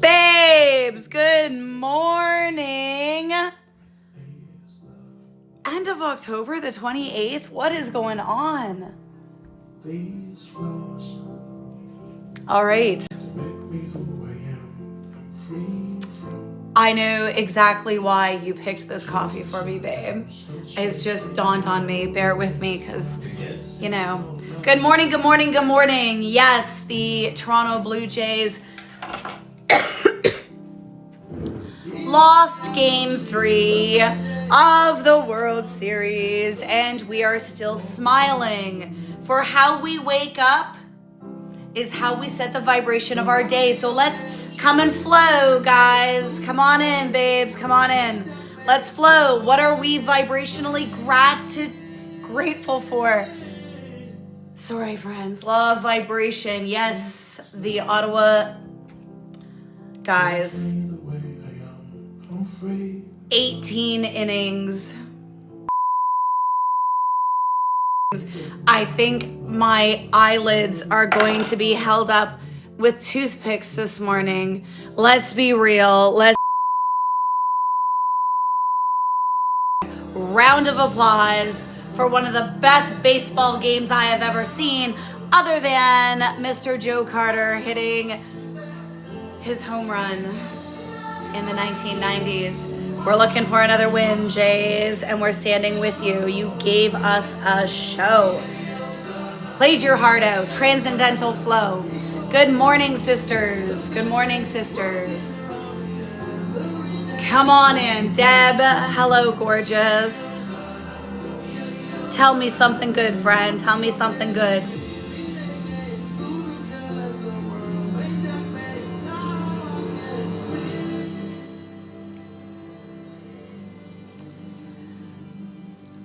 Babes, good morning. End of October, the 28th. What is going on? All right. I know exactly why you picked this coffee for me, babe. It's just dawned on me. Bear with me because, you know. Good morning, good morning, good morning. Yes, the Toronto Blue Jays lost game 3 of the World Series, and we are still smiling. For how we wake up is how we set the vibration of our day. So let's come and flow, guys. Come on in, babes. Come on in. Let's flow. What are we vibrationally grateful for? Sorry, friends. Law of vibration. Yes, the Ottawa guys. 18 innings. I think my eyelids are going to be held up with toothpicks this morning. Let's be real. Round of applause for one of the best baseball games I have ever seen, other than Mr. Joe Carter hitting his home run in the 1990s. We're looking for another win, Jays, and we're standing with you. You gave us a show. Played your heart out. Transcendental Flow. Good morning, sisters. Good morning, sisters. Come on in. Deb, hello, gorgeous. Tell me something good, friend. Tell me something good.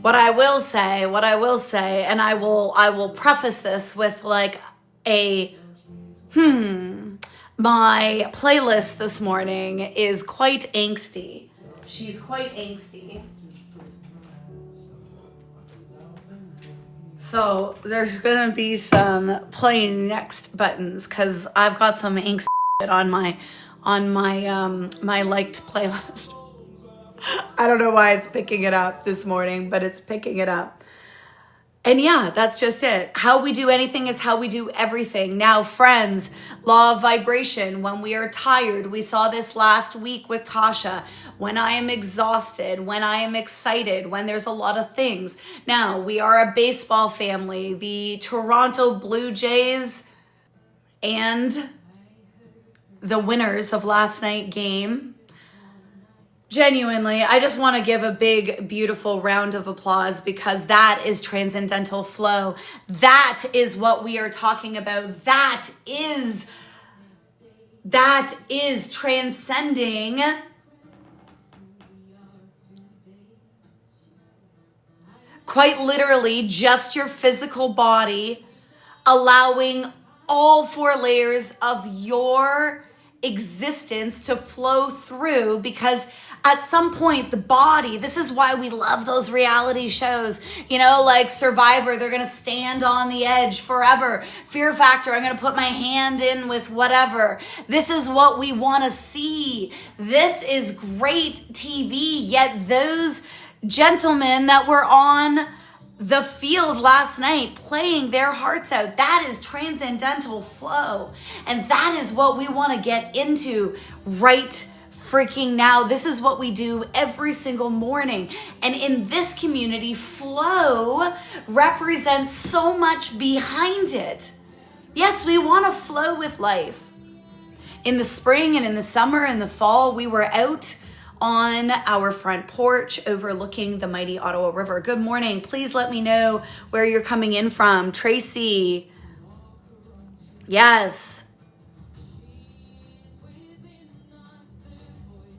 What I will say, and I will preface this with like a my playlist this morning is quite angsty. She's quite angsty. So there's gonna be some play next buttons because I've got some angst on my my liked playlist. I don't know why it's picking it up this morning, but it's picking it up. And yeah, that's just it. How we do anything is how we do everything. Now, friends, law of vibration. When we are tired, we saw this last week with Tasha. When I am exhausted, when I am excited, when there's a lot of things. Now, we are a baseball family. The Toronto Blue Jays and the winners of last night's game. Genuinely, I just want to give a big, beautiful round of applause because that is transcendental flow. That is what we are talking about. That is transcending quite literally just your physical body, allowing all 4 layers of your existence to flow through, because at some point the body, this is why we love those reality shows, you know, like Survivor. They're gonna stand on the edge forever. Fear Factor, I'm gonna put my hand in with whatever. This is what we want to see. This is great TV. Yet those gentlemen that were on the field last night playing their hearts out, that is transcendental flow. And that is what we want to get into right freaking now. This is what we do every single morning. And in this community, flow represents so much behind it. Yes, we want to flow with life. In the spring and in the summer and the fall, we were out on our front porch overlooking the mighty Ottawa River. Good morning. Please let me know where you're coming in from. Tracy. Yes.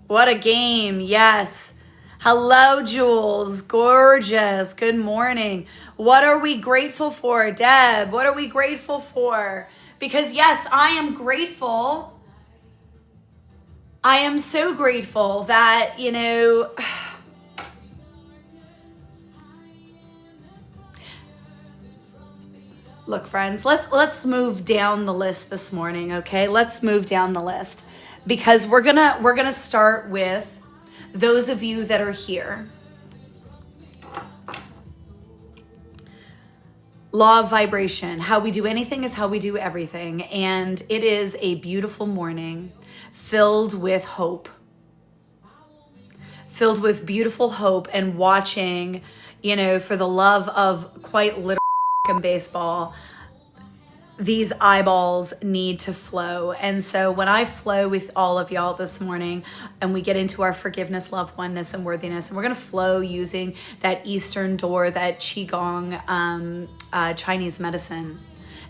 What a game. Yes. Hello, Jules. Gorgeous. Good morning. What are we grateful for, Deb? What are we grateful for? Because yes, I am grateful. I am so grateful that, you know, Look, friends, let's move down the list this morning, okay? Let's move down the list because we're gonna start with those of you that are here. Law of vibration. How we do anything is how we do everything. And it is a beautiful morning filled with hope. Filled with beautiful hope and watching, for the love of quite literally baseball, these eyeballs need to flow. And so when I flow with all of y'all this morning and we get into our forgiveness, love, oneness, and worthiness, and we're going to flow using that Eastern door, that Qigong Chinese medicine,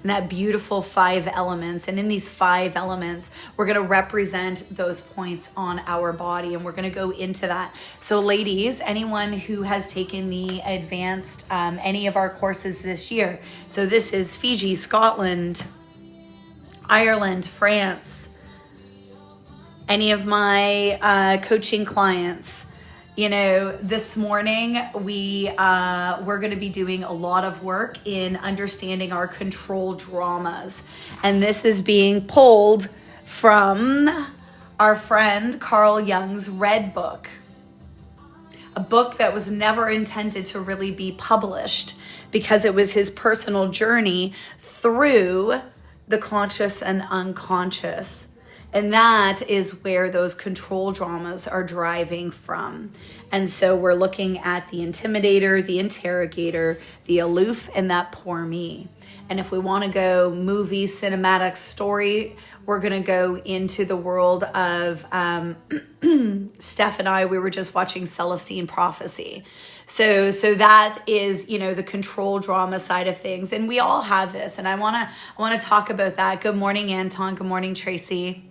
and that beautiful 5 elements. And in these 5 elements, we're going to represent those points on our body, and we're going to go into that. So ladies, anyone who has taken the advanced, any of our courses this year, so this is Fiji, Scotland, Ireland, France, any of my coaching clients, this morning we're going to be doing a lot of work in understanding our control dramas. And this is being pulled from our friend Carl Jung's Red Book, a book that was never intended to really be published because it was his personal journey through the conscious and unconscious. And that is where those control dramas are driving from. And so we're looking at the intimidator, the interrogator, the aloof, and that poor me. And if we want to go movie, cinematic story, we're going to go into the world of Steph and I, we were just watching Celestine Prophecy. So that is, the control drama side of things. And we all have this. And I want to talk about that. Good morning, Anton. Good morning, Tracy.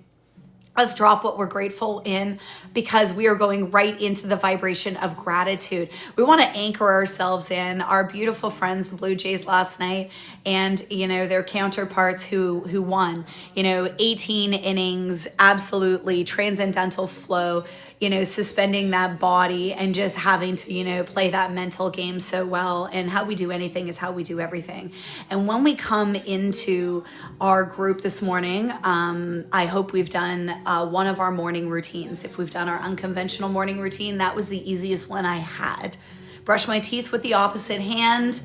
Let's drop what we're grateful in because we are going right into the vibration of gratitude. We want to anchor ourselves in our beautiful friends, the Blue Jays last night, and, their counterparts who won, 18 innings, absolutely transcendental flow, suspending that body and just having to, play that mental game so well. And how we do anything is how we do everything. And when we come into our group this morning, I hope we've done one of our morning routines. If we've done our unconventional morning routine, that was the easiest one I had. Brush my teeth with the opposite hand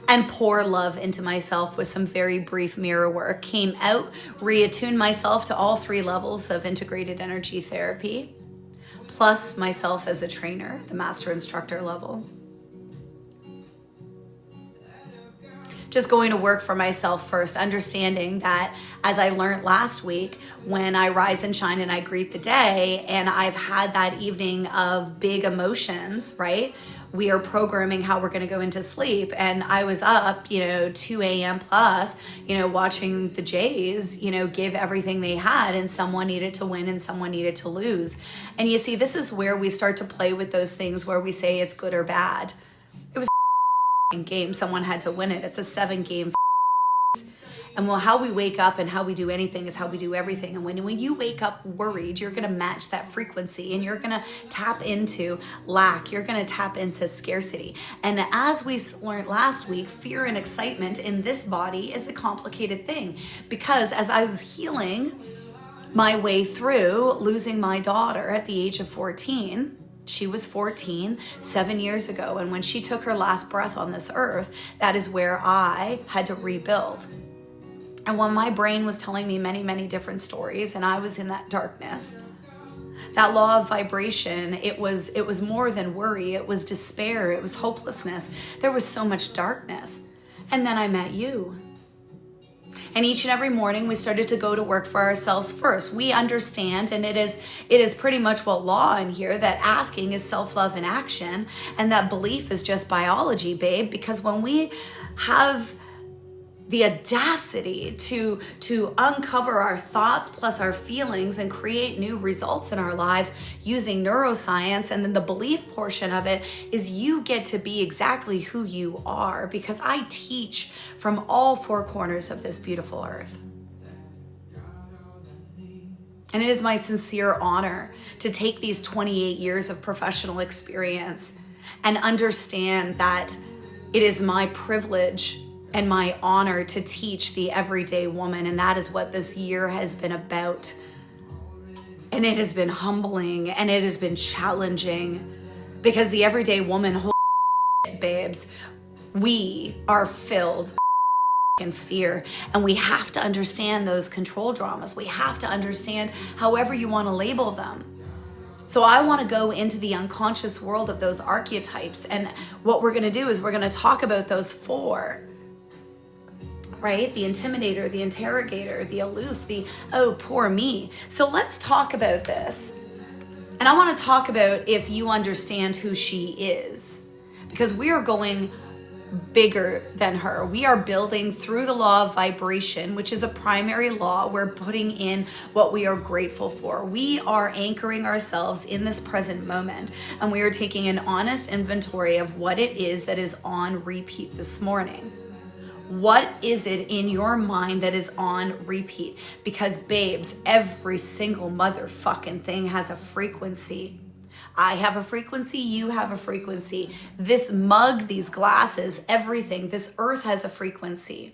and pour love into myself with some very brief mirror work. Came out, reattuned myself to all 3 levels of integrated energy therapy, plus myself as a trainer, the master instructor level. Just going to work for myself first, understanding that, as I learned last week, when I rise and shine and I greet the day, and I've had that evening of big emotions, right? We are programming how we're going to go into sleep. And I was up, 2 a.m. plus, watching the Jays, give everything they had, and someone needed to win and someone needed to lose. And you see, this is where we start to play with those things where we say it's good or bad. It was a game. Someone had to win it. It's a 7-game. And how we wake up and how we do anything is how we do everything. And when you wake up worried, you're going to match that frequency and you're going to tap into lack. You're going to tap into scarcity. And as we learned last week, fear and excitement in this body is a complicated thing, because as I was healing my way through losing my daughter at the age of 14, she was 14 7 years ago. And when she took her last breath on this earth, that is where I had to rebuild. And when my brain was telling me many, many different stories and I was in that darkness, that law of vibration, it was more than worry. It was despair. It was hopelessness. There was so much darkness. And then I met you. And each and every morning we started to go to work for ourselves first. We understand, and it is pretty much what law in here, that asking is self-love in action, and that belief is just biology, babe. Because when we have the audacity to uncover our thoughts plus our feelings and create new results in our lives using neuroscience, and then the belief portion of it is you get to be exactly who you are, because I teach from all 4 corners of this beautiful earth. And it is my sincere honor to take these 28 years of professional experience and understand that it is my privilege and my honor to teach the everyday woman. And that is what this year has been about. And it has been humbling and it has been challenging, because the everyday woman, holy shit, babes, we are filled in fear, and we have to understand those control dramas. We have to understand however you want to label them. So I want to go into the unconscious world of those archetypes, and what we're going to do is we're going to talk about those four. Right? The intimidator, the interrogator, the aloof, the, oh, poor me. So let's talk about this. And I want to talk about if you understand who she is, because we are going bigger than her. We are building through the law of vibration, which is a primary law. We're putting in what we are grateful for. We are anchoring ourselves in this present moment, and we are taking an honest inventory of what it is that is on repeat this morning. What is it in your mind that is on repeat? Because babes, every single motherfucking thing has a frequency. I have a frequency, you have a frequency. This mug, these glasses, everything, this earth has a frequency.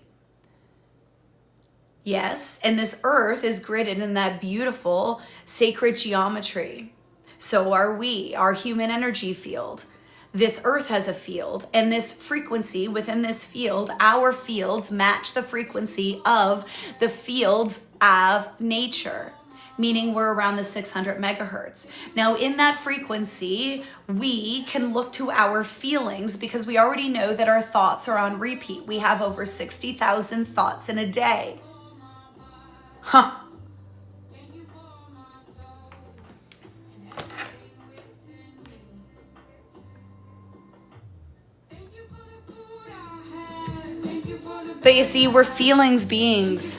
Yes, and this earth is gridded in that beautiful sacred geometry. So are we, our human energy field. This earth has a field, and this frequency within this field, our fields match the frequency of the fields of nature, meaning we're around the 600 megahertz. Now in that frequency, we can look to our feelings, because we already know that our thoughts are on repeat. We have over 60,000 thoughts in a day. Huh. But you see, we're feelings beings.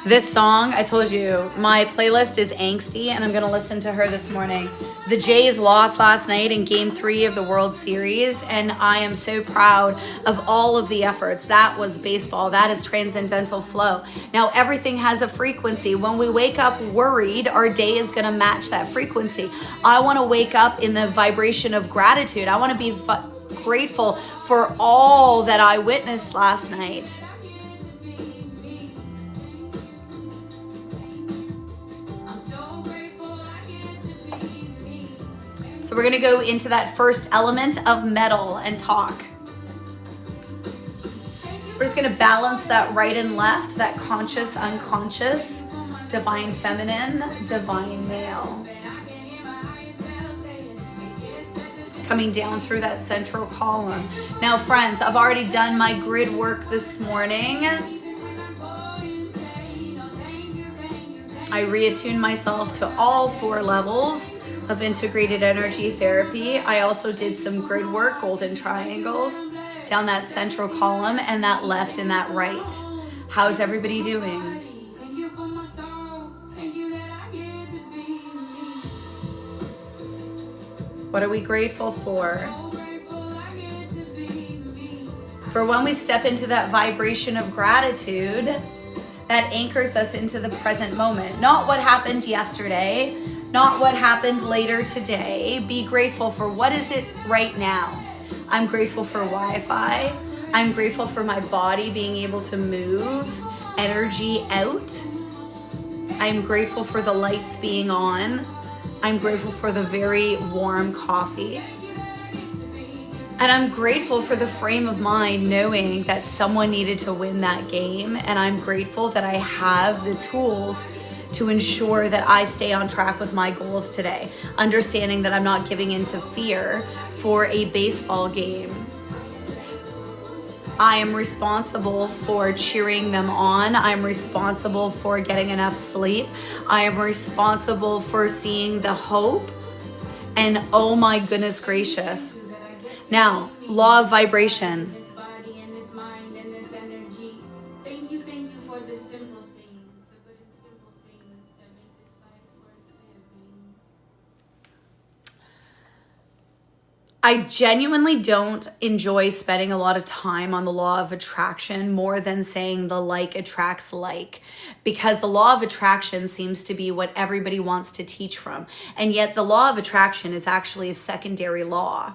This song, I told you, my playlist is angsty, and I'm going to listen to her this morning. The Jays lost last night in Game 3 of the World Series, and I am so proud of all of the efforts. That was baseball. That is Transcendental Flow. Now, everything has a frequency. When we wake up worried, our day is going to match that frequency. I want to wake up in the vibration of gratitude. I want to be grateful for all that I witnessed last night. So we're going to go into that first element of metal and talk. We're just going to balance that right and left, that conscious, unconscious, divine feminine, divine male. Coming down through that central column. Now, friends, I've already done my grid work this morning. I reattuned myself to all 4 levels of integrated energy therapy. I also did some grid work, golden triangles, down that central column and that left and that right. How's everybody doing? What are we grateful for? For when we step into that vibration of gratitude, that anchors us into the present moment. Not what happened yesterday, not what happened later today. Be grateful for what is it right now. I'm grateful for Wi-Fi. I'm grateful for my body being able to move energy out. I'm grateful for the lights being on. I'm grateful for the very warm coffee. And I'm grateful for the frame of mind knowing that someone needed to win that game. And I'm grateful that I have the tools to ensure that I stay on track with my goals today. Understanding that I'm not giving in to fear for a baseball game. I am responsible for cheering them on. I'm responsible for getting enough sleep. I am responsible for seeing the hope. And oh my goodness gracious. Now, law of vibration. I genuinely don't enjoy spending a lot of time on the law of attraction more than saying the like attracts like, because the law of attraction seems to be what everybody wants to teach from. And yet the law of attraction is actually a secondary law,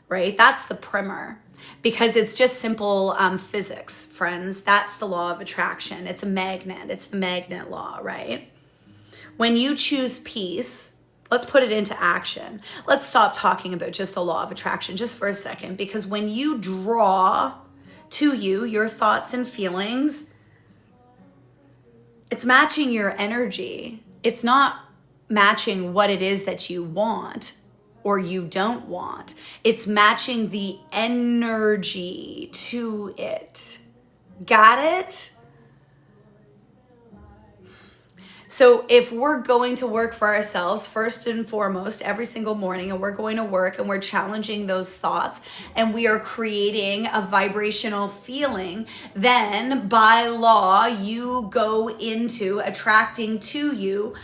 right? That's the primer, because it's just simple physics, friends. That's the law of attraction. It's a magnet. It's the magnet law, right? When you choose peace, let's put it into action. Let's stop talking about just the law of attraction just for a second, because when you draw to you your thoughts and feelings, it's matching your energy. It's not matching what it is that you want or you don't want. It's matching the energy to it. Got it? So if we're going to work for ourselves, first and foremost, every single morning, and we're going to work and we're challenging those thoughts and we are creating a vibrational feeling, then by law, you go into attracting to you.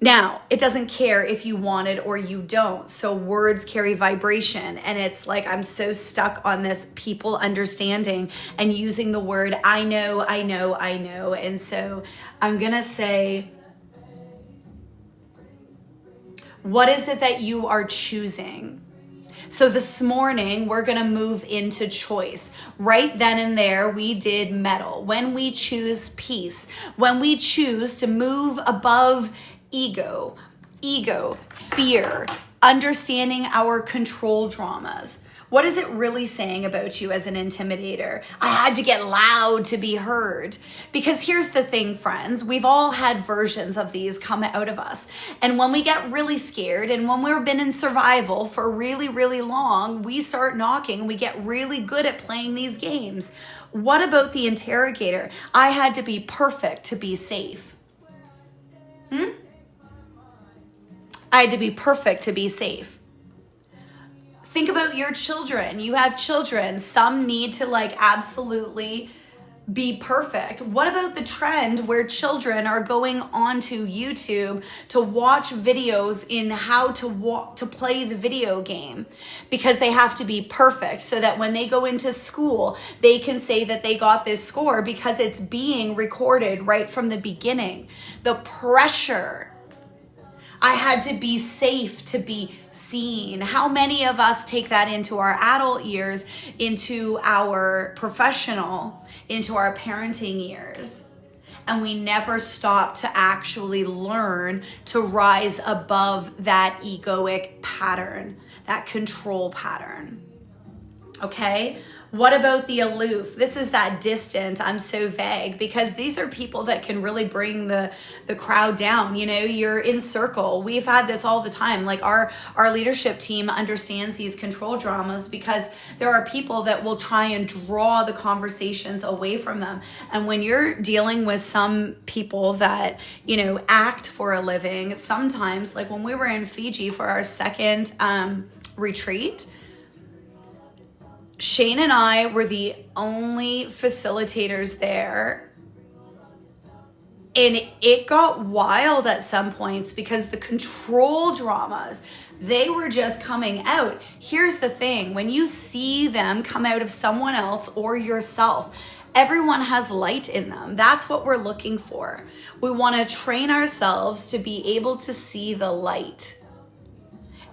Now, it doesn't care if you want it or you don't. So words carry vibration. And it's like, I'm so stuck on this people understanding and using the word, I know, I know, I know. And so I'm going to say, what is it that you are choosing? So this morning, we're going to move into choice. Right then and there, we did metal. When we choose peace, when we choose to move above ego, fear, understanding our control dramas. What is it really saying about you as an intimidator? I had to get loud to be heard. Because here's the thing, friends, we've all had versions of these come out of us. And when we get really scared and when we've been in survival for really, really long, we start knocking. We get really good at playing these games. What about the interrogator? I had to be perfect to be safe. I had to be perfect to be safe. Think about your children. You have children. Some need to absolutely be perfect. What about the trend where children are going onto YouTube to watch videos in how to play the video game because they have to be perfect so that when they go into school, they can say that they got this score because it's being recorded right from the beginning. The pressure. I had to be safe to be seen. How many of us take that into our adult years, into our professional, into our parenting years? And we never stop to actually learn to rise above that egoic pattern, that control pattern. Okay? What about the aloof? This is that distant, I'm so vague, because these are people that can really bring the crowd down. You know, you're in circle. We've had this all the time. Like our leadership team understands these control dramas because there are people that will try and draw the conversations away from them. And when you're dealing with some people that, you know, act for a living, sometimes, like when we were in Fiji for our second retreat, Shane and I were the only facilitators there. And it got wild at some points because the control dramas, they were just coming out. Here's the thing. When you see them come out of someone else or yourself, everyone has light in them. That's what we're looking for. We want to train ourselves to be able to see the light.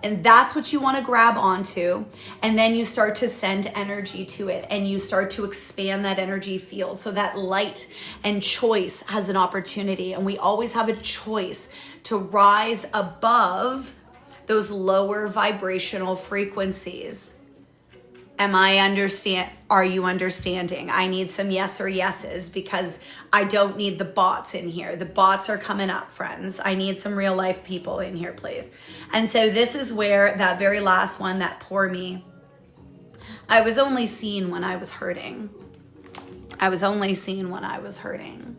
And that's what you want to grab onto. And then you start to send energy to it and you start to expand that energy field so that light and choice has an opportunity. And we always have a choice to rise above those lower vibrational frequencies. Are you understanding? I need some yes or yeses because I don't need the bots in here. The bots are coming up, friends. I need some real life people in here, please. And so this is where that very last one, that poor me, I was only seen when I was hurting. I was only seen when I was hurting.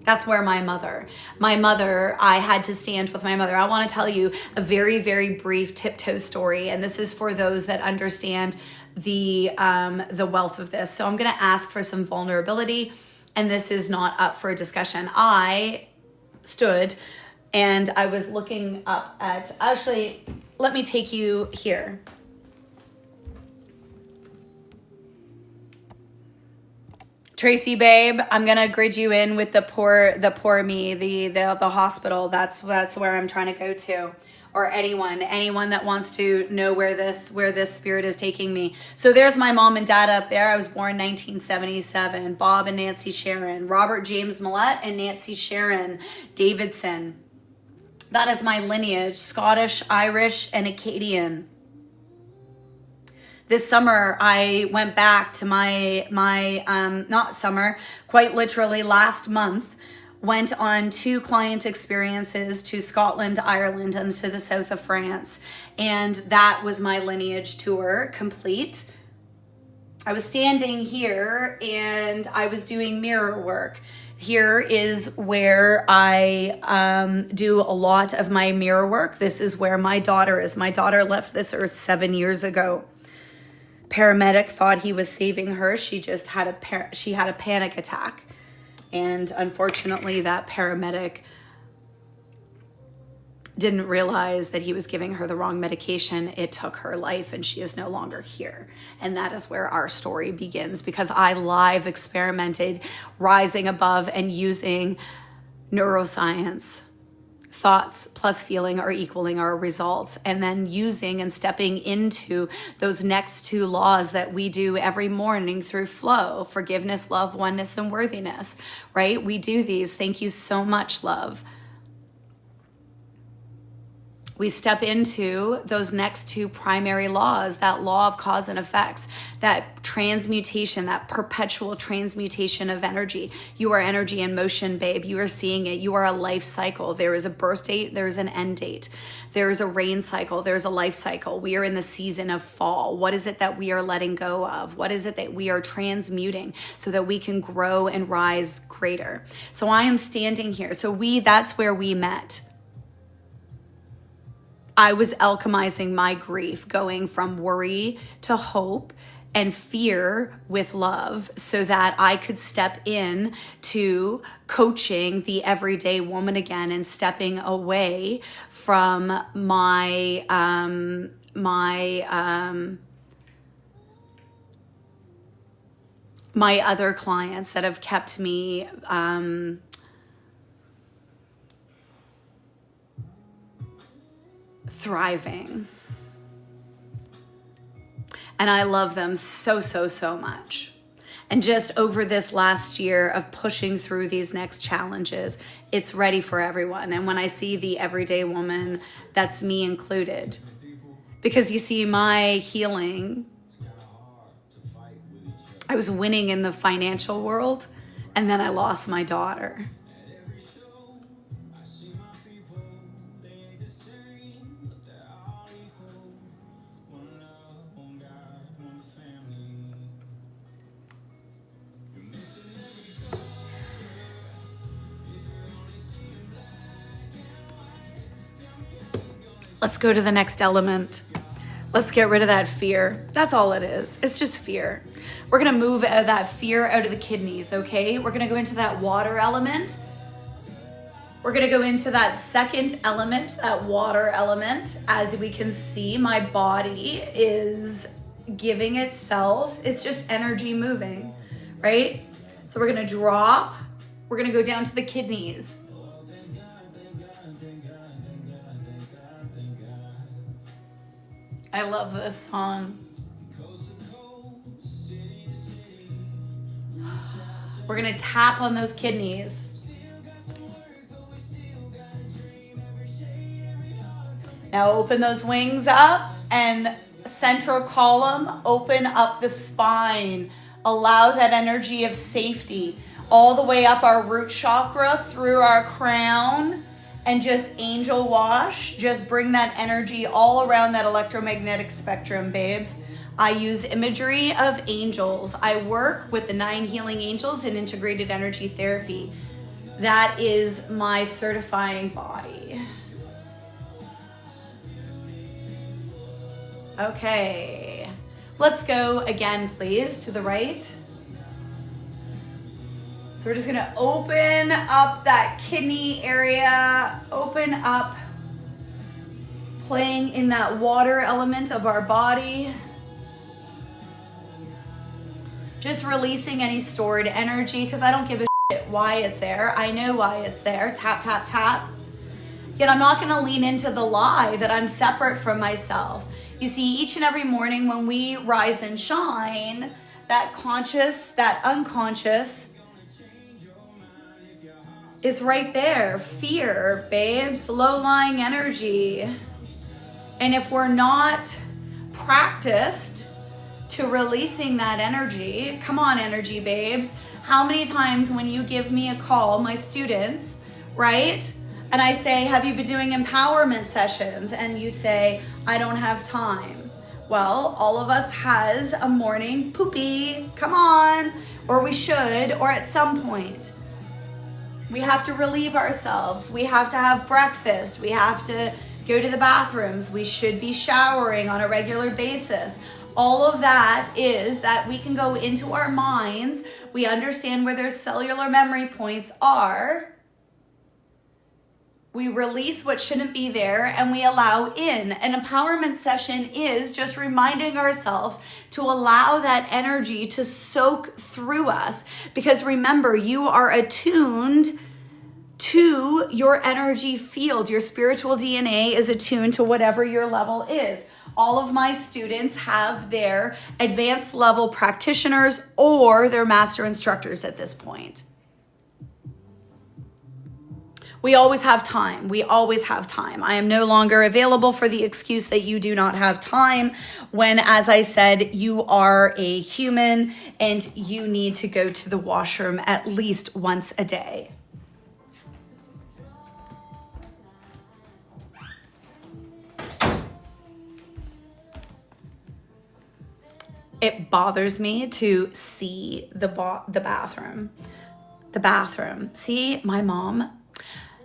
That's where my mother, I had to stand with my mother. I want to tell you a very, very brief tiptoe story. And this is for those that understand the wealth of this. So I'm going to ask for some vulnerability, and this is not up for a discussion. I stood and I was looking up at, actually, let me take you here. Tracy, babe, I'm gonna grid you in with the poor me, the hospital. That's where I'm trying to go to. or anyone that wants to know where this spirit is taking me. So there's my mom and dad up there. I was born 1977. Bob and Nancy Sharon, Robert James Millett and Nancy Sharon Davidson. That is my lineage, Scottish, Irish, and Acadian. This summer, I went back to not summer, quite literally last month, went on 2 client experiences to Scotland, Ireland, and to the south of France. And that was my lineage tour complete. I was standing here and I was doing mirror work. Here is where I do a lot of my mirror work. This is where my daughter is. My daughter left this earth 7 years ago. Paramedic thought he was saving her. She just had a panic attack. And unfortunately, that paramedic didn't realize that he was giving her the wrong medication. It took her life and she is no longer here. And that is where our story begins, because I live experimented rising above and using neuroscience. Thoughts plus feeling are equaling our results, and then using and stepping into those next 2 laws that we do every morning through flow: forgiveness, love, oneness, and worthiness, right? We do these. Thank you so much, love. We step into those next 2 primary laws, that law of cause and effects, that transmutation, that perpetual transmutation of energy. You are energy in motion, babe. You are seeing it. You are a life cycle. There is a birth date. There is an end date. There is a rain cycle. There's a life cycle. We are in the season of fall. What is it that we are letting go of? What is it that we are transmuting so that we can grow and rise greater? So I am standing here. So that's where we met. I was alchemizing my grief, going from worry to hope and fear with love, so that I could step in to coaching the everyday woman again and stepping away from my other clients that have kept me thriving. And I love them so, so, so much. And just over this last year of pushing through these next challenges, it's ready for everyone. And when I see the everyday woman, that's me included. Because you see, my healing, I was winning in the financial world, and then I lost my daughter. Let's go to the next element. Let's get rid of that fear. That's all it is. It's just fear. We're going to move that fear out of the kidneys, okay? We're going to go into that water element. We're going to go into that second element, that water element. As we can see, my body is giving itself. It's just energy moving, right? So we're going to drop. We're going to go down to the kidneys. I love this song. We're gonna tap on those kidneys. Now open those wings up and central column, open up the spine. Allow that energy of safety all the way up our root chakra through our crown. And just angel wash, just bring that energy all around that electromagnetic spectrum, babes. I use imagery of angels. I work with the 9 healing angels in integrated energy therapy. That is my certifying body. Okay, let's go again, please, to the right. So we're just gonna open up that kidney area, open up, playing in that water element of our body. Just releasing any stored energy, because I don't give a shit why it's there. I know why it's there. Tap, tap, tap. Yet I'm not going to lean into the lie that I'm separate from myself. You see, each and every morning when we rise and shine, that conscious, that unconscious is right there. Fear, babes, low-lying energy. And if we're not practiced to releasing that energy, come on, energy babes. How many times when you give me a call, my students, right? And I say, have you been doing empowerment sessions? And you say, I don't have time. Well, all of us has a morning poopy, come on, or we should, or at some point. We have to relieve ourselves. We have to have breakfast. We have to go to the bathrooms. We should be showering on a regular basis. All of that is that we can go into our minds. We understand where their cellular memory points are. We release what shouldn't be there and we allow in. An empowerment session is just reminding ourselves to allow that energy to soak through us. Because remember, you are attuned to your energy field. Your spiritual DNA is attuned to whatever your level is. All of my students have their advanced level practitioners or their master instructors at this point. We always have time. We always have time. I am no longer available for the excuse that you do not have time when, as I said, you are a human and you need to go to the washroom at least once a day. It bothers me to see the bathroom. The bathroom. See, my mom.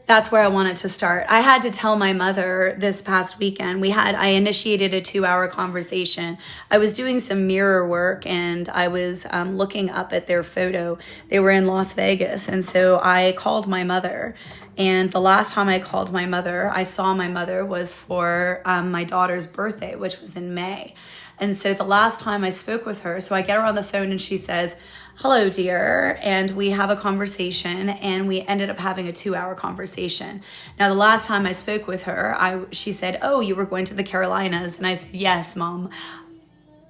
That's where I wanted to start. I had to tell my mother this past weekend. I initiated a 2-hour conversation. I was doing some mirror work and I was looking up at their photo. They were in Las Vegas. And so I called my mother. And the last time I called my mother, I saw my mother was for my daughter's birthday, which was in May. And so the last time I spoke with her, so I get her on the phone and she says, hello, dear. And we have a conversation and we ended up having a 2-hour conversation. Now, the last time I spoke with her, she said, oh, you were going to the Carolinas. And I said, yes, Mom.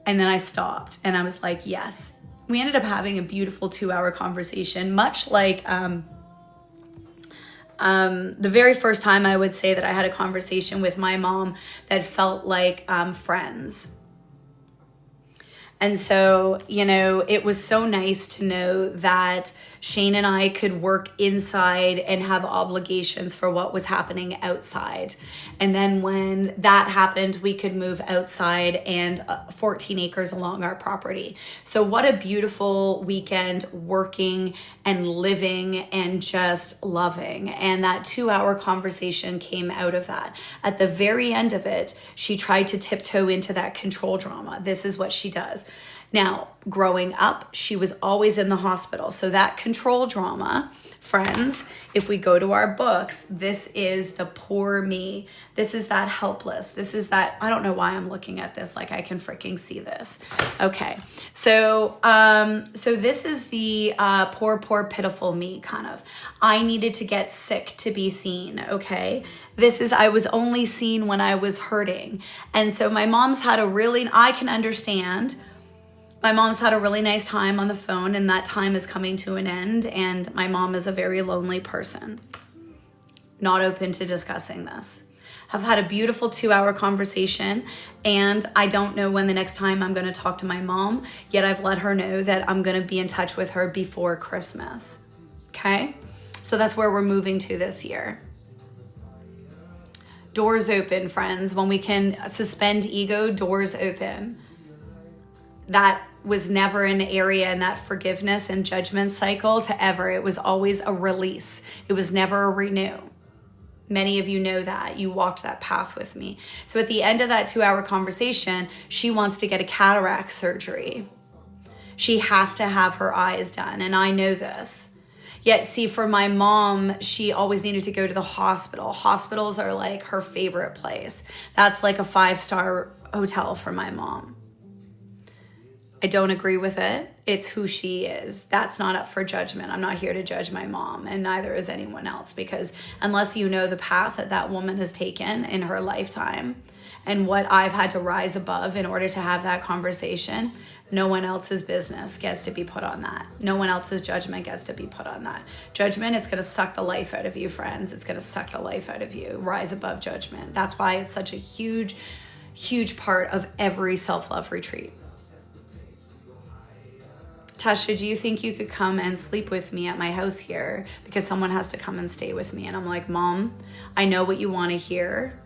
And then I stopped and I was like, yes. We ended up having a beautiful 2-hour conversation, much like the very first time I would say that I had a conversation with my mom that felt like friends. And so, it was so nice to know that Shane and I could work inside and have obligations for what was happening outside. And then when that happened, we could move outside and 14 acres along our property. So what a beautiful weekend working and living and just loving. And that 2-hour conversation came out of that. At the very end of it, she tried to tiptoe into that control drama. This is what she does. Now, growing up, she was always in the hospital. So that control drama, friends, if we go to our books, this is the poor me. This is that helpless. This is that, I don't know why I'm looking at this like I can freaking see this. Okay. So this is the poor, pitiful me kind of. I needed to get sick to be seen. Okay. I was only seen when I was hurting. And so my mom's had I can understand. My mom's had a really nice time on the phone and that time is coming to an end. And my mom is a very lonely person. Not open to discussing this. I've had a beautiful 2-hour conversation and I don't know when the next time I'm going to talk to my mom, yet I've let her know that I'm going to be in touch with her before Christmas. Okay? So that's where we're moving to this year. Doors open, friends. When we can suspend ego, doors open. That was never an area in that forgiveness and judgment cycle to ever. It was always a release. It was never a renew. Many of you know that. You walked that path with me. So at the end of that 2-hour conversation, she wants to get a cataract surgery. She has to have her eyes done, and I know this. Yet, see, for my mom, she always needed to go to the hospital. Hospitals are like her favorite place. That's like a 5-star hotel for my mom. I don't agree with it. It's who she is. That's not up for judgment. I'm not here to judge my mom, and neither is anyone else, because unless you know the path that that woman has taken in her lifetime and what I've had to rise above in order to have that conversation, no one else's business gets to be put on that. No one else's judgment gets to be put on that. Judgment, it's going to suck the life out of you, friends. It's going to suck the life out of you. Rise above judgment. That's why it's such a huge, huge part of every self-love retreat. Tasha, do you think you could come and sleep with me at my house here? Because someone has to come and stay with me. And I'm like, Mom, I know what you want to hear.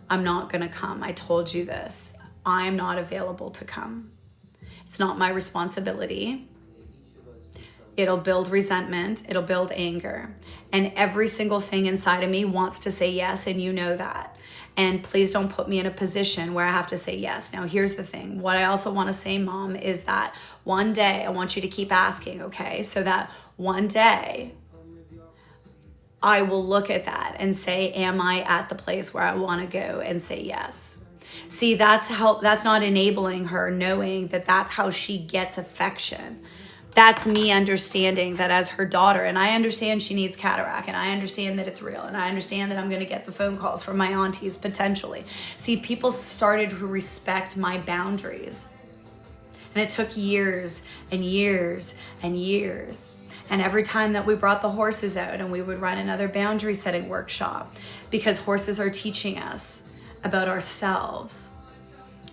I'm not going to come. I told you this. I'm not available to come. It's not my responsibility. It'll build resentment. It'll build anger. And every single thing inside of me wants to say yes, and you know that. And please don't put me in a position where I have to say yes. Now, here's the thing. What I also want to say, Mom, is that one day I want you to keep asking, okay? So that one day I will look at that and say, am I at the place where I want to go, and say yes. See, that's not enabling her knowing that that's how she gets affection. That's me understanding that as her daughter, and I understand she needs cataract, and I understand that it's real, and I understand that I'm going to get the phone calls from my aunties potentially. See, people started to respect my boundaries. And it took years and years and years. And every time that we brought the horses out and we would run another boundary setting workshop, because horses are teaching us about ourselves.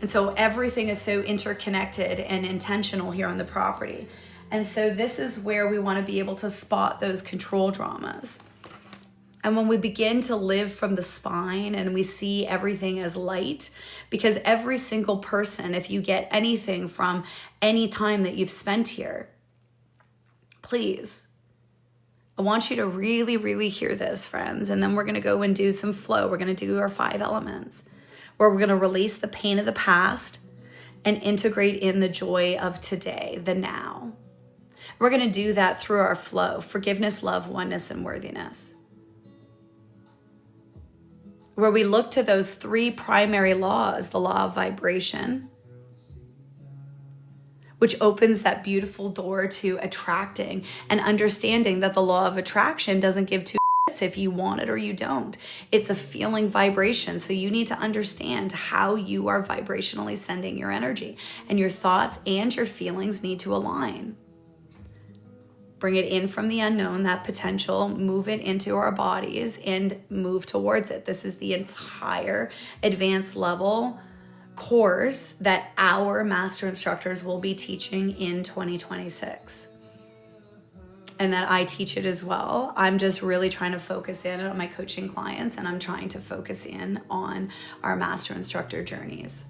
And so everything is so interconnected and intentional here on the property. And so this is where we want to be able to spot those control dramas. And when we begin to live from the spine and we see everything as light, because every single person, if you get anything from any time that you've spent here, please, I want you to really, really hear this, friends. And then we're going to go and do some flow. We're going to do our 5 elements, where we're going to release the pain of the past and integrate in the joy of today, the now. We're going to do that through our flow: forgiveness, love, oneness, and worthiness. Where we look to those 3 primary laws: the law of vibration, which opens that beautiful door to attracting, and understanding that the law of attraction doesn't give two shits if you want it or you don't. It's a feeling vibration. So you need to understand how you are vibrationally sending your energy, and your thoughts and your feelings need to align. Bring it in from the unknown, that potential, move it into our bodies and move towards it. This is the entire advanced level course that our master instructors will be teaching in 2026. And that I teach it as well. I'm just really trying to focus in on my coaching clients, and I'm trying to focus in on our master instructor journeys.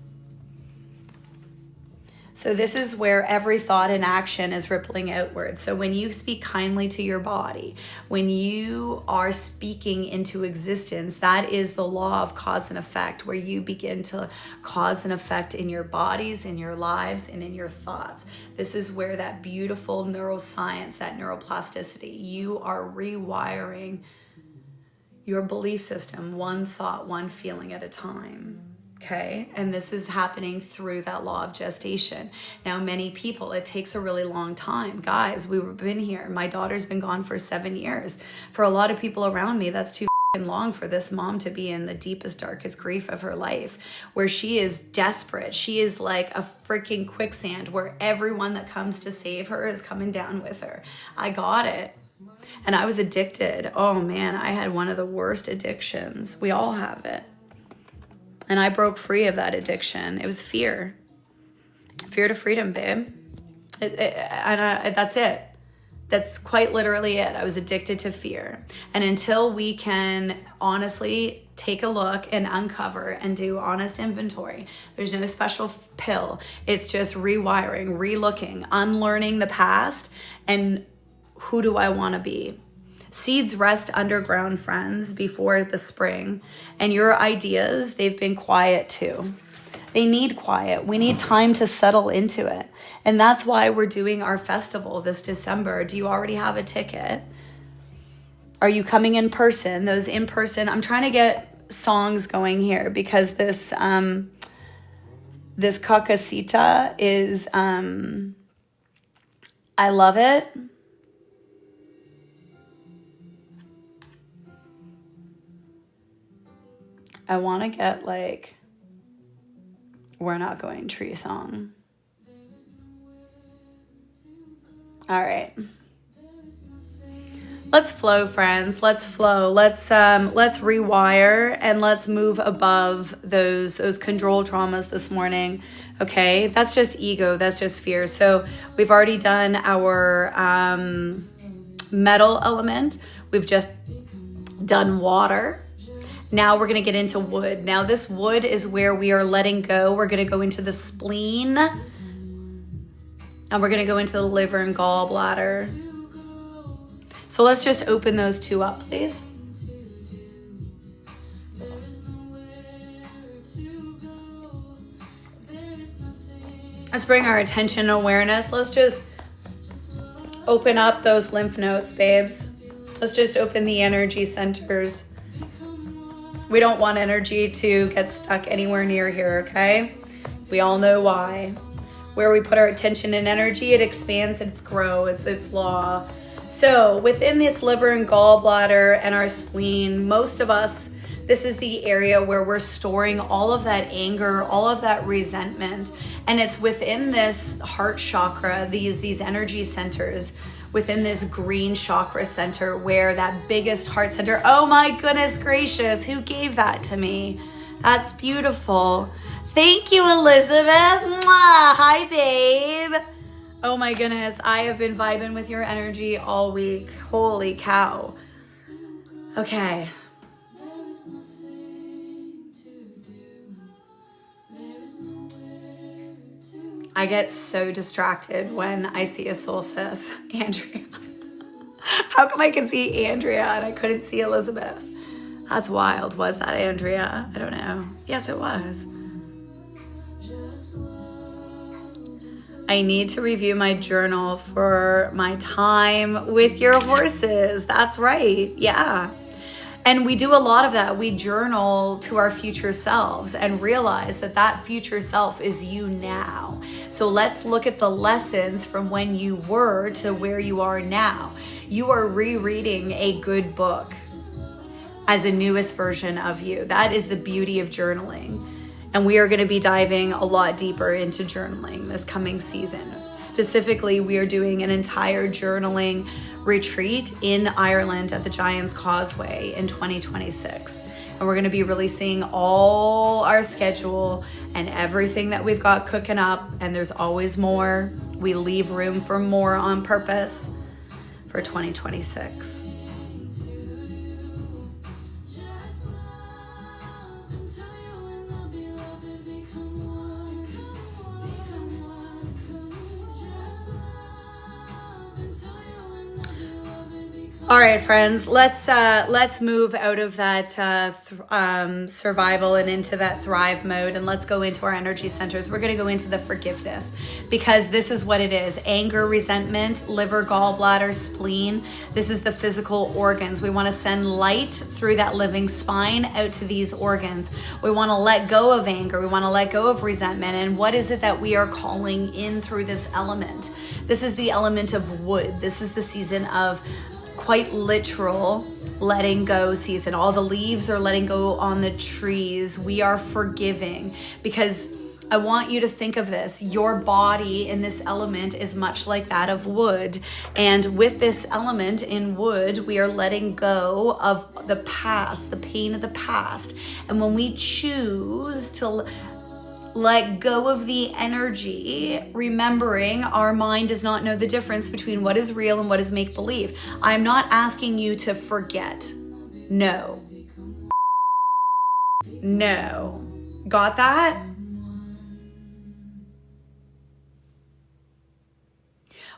So this is where every thought and action is rippling outward. So when you speak kindly to your body, when you are speaking into existence, that is the law of cause and effect, where you begin to cause and effect in your bodies, in your lives, and in your thoughts. This is where that beautiful neuroscience, that neuroplasticity, you are rewiring your belief system, one thought, one feeling at a time. Okay, and this is happening through that law of gestation. Now, many people, it takes a really long time. Guys, we've been here. My daughter's been gone for 7 years. For a lot of people around me, that's too long for this mom to be in the deepest, darkest grief of her life, where she is desperate. She is like a freaking quicksand, where everyone that comes to save her is coming down with her. I got it. And I was addicted. Oh man, I had one of the worst addictions. We all have it. And I broke free of that addiction. It was fear. Fear to freedom, babe. That's it. That's quite literally it. I was addicted to fear. And until we can honestly take a look and uncover and do honest inventory, there's no special pill. It's just rewiring, relooking, unlearning the past, and who do I want to be? Seeds rest underground, friends, before the spring. And your ideas, they've been quiet too. They need quiet. We need time to settle into it. And that's why we're doing our festival this December. Do you already have a ticket? Are you coming in person? Those in person, I'm trying to get songs going here, because this This cacasita is, I love it. I want to get like, we're not going tree song. All right. Let's flow, friends. Let's flow. Let's rewire and let's move above those control traumas this morning. Okay, that's just ego. That's just fear. So we've already done our metal element. We've just done water. Now we're gonna get into wood. Now this wood is where we are letting go. We're gonna go into the spleen, and we're gonna go into the liver and gallbladder. So let's just open those two up, please. Let's bring our attention and awareness. Let's just open up those lymph nodes, babes. Let's just open the energy centers. We don't want energy to get stuck anywhere near here, okay? We all know why. Where we put our attention and energy, it expands and it's grows. It's law. So within this liver and gallbladder and our spleen, most of us, this is the area where we're storing all of that anger, all of that resentment. And it's within this heart chakra, these energy centers, within this green chakra center where that biggest heart center, oh my goodness gracious, who gave that to me? That's beautiful. Thank you, Elizabeth. Mwah. Hi, babe. Oh my goodness, I have been vibing with your energy all week. Holy cow. Okay. I get so distracted when I see a solstice. Andrea. How come I can see Andrea and I couldn't see Elizabeth? That's wild. Was that Andrea? I don't know. Yes, it was. I need to review my journal for my time with your horses. That's right. Yeah. And we do a lot of that. We journal to our future selves and realize that that future self is you now. So let's look at the lessons from when you were to where you are now. You are rereading a good book as a newest version of you. That is the beauty of journaling. And we are going to be diving a lot deeper into journaling this coming season. Specifically, we are doing an entire journaling retreat in Ireland at the Giant's Causeway in 2026. And we're going to be releasing all our schedule and everything that we've got cooking up. And there's always more. We leave room for more on purpose for 2026. All right, friends, let's move out of that survival and into that thrive mode, and let's go into our energy centers. We're going to go into the forgiveness, because this is what it is. Anger, resentment, liver, gallbladder, spleen. This is the physical organs. We want to send light through that living spine out to these organs. We want to let go of anger. We want to let go of resentment. And what is it that we are calling in through this element? This is the element of wood. This is the season of quite literal letting go season. All the leaves are letting go on the trees. We are forgiving, because I want you to think of this. Your body in this element is much like that of wood. And with this element in wood, we are letting go of the past, the pain of the past. And when we choose to let go of the energy, remembering our mind does not know the difference between what is real and what is make-believe. I'm not asking you to forget. No. No. Got that?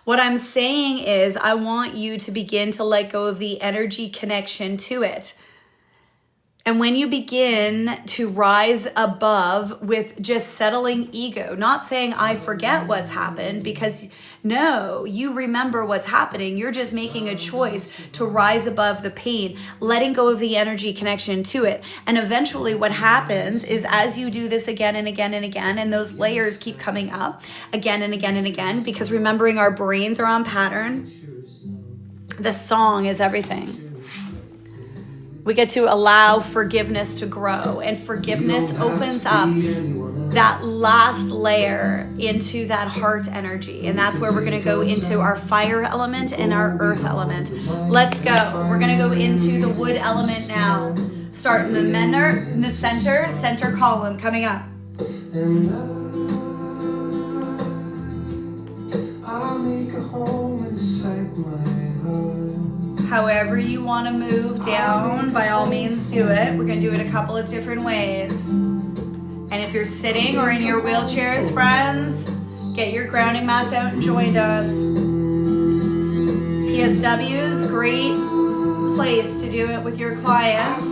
What I'm saying is I want you to begin to let go of the energy connection to it. And when you begin to rise above with just settling ego, not saying I forget what's happened, because no, you remember what's happening. You're just making a choice to rise above the pain, letting go of the energy connection to it. And eventually what happens is, as you do this again and again and again, and those layers keep coming up again and again and again, because remembering our brains are on pattern, the song is everything. We get to allow forgiveness to grow, and forgiveness opens up that last layer into that heart energy. And that's where we're going to go into our fire element and our earth element. Let's go. We're going to go into the wood element now. Start in the center column coming up. I'll make a home inside my heart. However you want to move down, by all means do it. We're going to do it a couple of different ways. And if you're sitting or in your wheelchairs, friends, get your grounding mats out and join us. PSWs, great place to do it with your clients.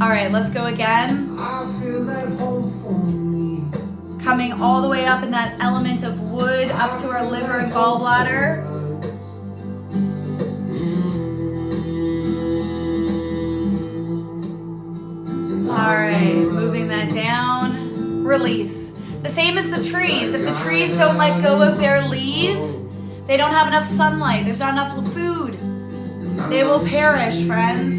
All right, let's go again. Coming all the way up in that element of wood, up to our liver and gallbladder. All right, moving that down. Release. The same as the trees. If the trees don't let go of their leaves, they don't have enough sunlight. There's not enough food. They will perish, friends.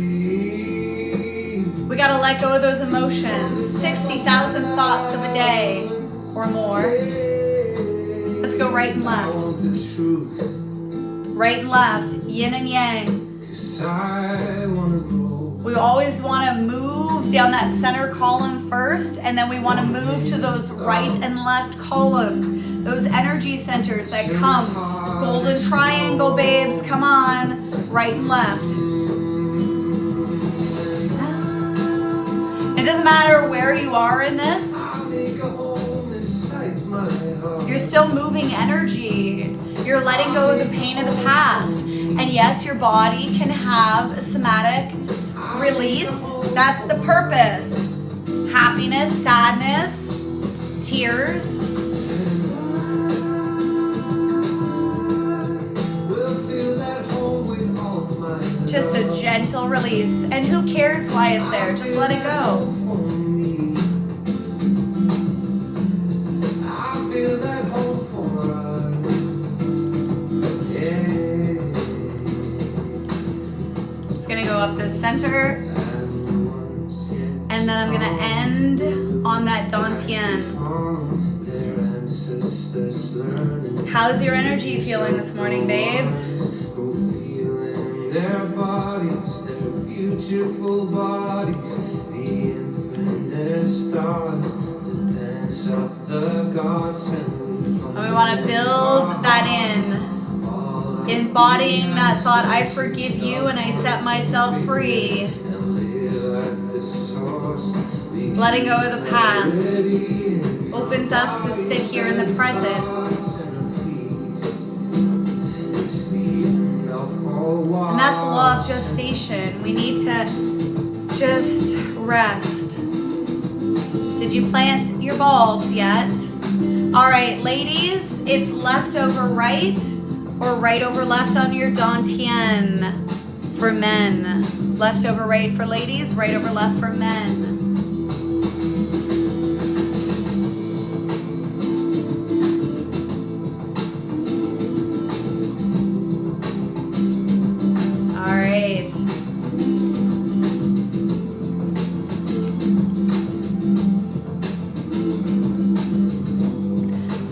We got to let go of those emotions. 60,000 thoughts of a day or more. Let's go right and left. Right and left, yin and yang. We always want to move down that center column first, and then we want to move to those right and left columns, those energy centers that come. Golden triangle, babes, come on. Right and left. It doesn't matter where you are in this. You're still moving energy. You're letting go of the pain of the past. And yes, your body can have a somatic release. That's the purpose. Happiness, sadness, tears. Just a gentle release. And who cares why it's there? Just let it go. Up the center, and then I'm going to end on that Dantian. How's your energy feeling this morning, babes? Their bodies, their beautiful bodies, the infinite stars, the dance of the gods, and we want to build that in. Embodying that thought, I forgive you and I set myself free. Letting go of the past opens us to sit here in the present. And that's the law of gestation. We need to just rest. Did you plant your bulbs yet? All right, ladies, it's left over right or right over left on your Dantian for men. Left over right for ladies, right over left for men. All right.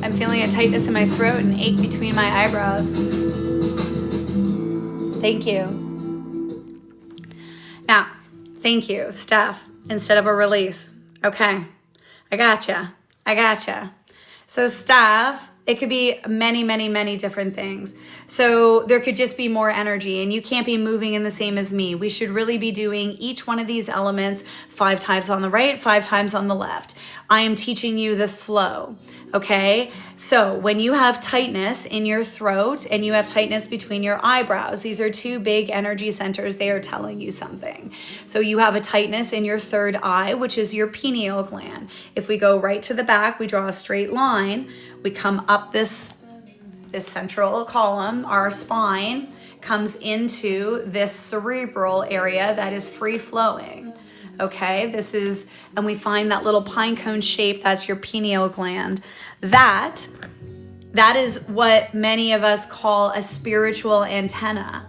I'm feeling a tightness in my throat and ache between my eyebrows. Thank you. Now, thank you, Steph, instead of a release. Okay, I gotcha. So Steph, It could be many, many, many different things. So there could just be more energy, and you can't be moving in the same as me. We should really be doing each one of these elements 5 times on the right, 5 times on the left. I am teaching you the flow. Okay, so when you have tightness in your throat and you have tightness between your eyebrows, these are 2 big energy centers. They are telling you something. So you have a tightness in your third eye, which is your pineal gland. If we go right to the back, we draw a straight line. We come up this central column, our spine comes into this cerebral area that is free flowing. Okay, and we find that little pine cone shape, that's your pineal gland. That is what many of us call a spiritual antenna,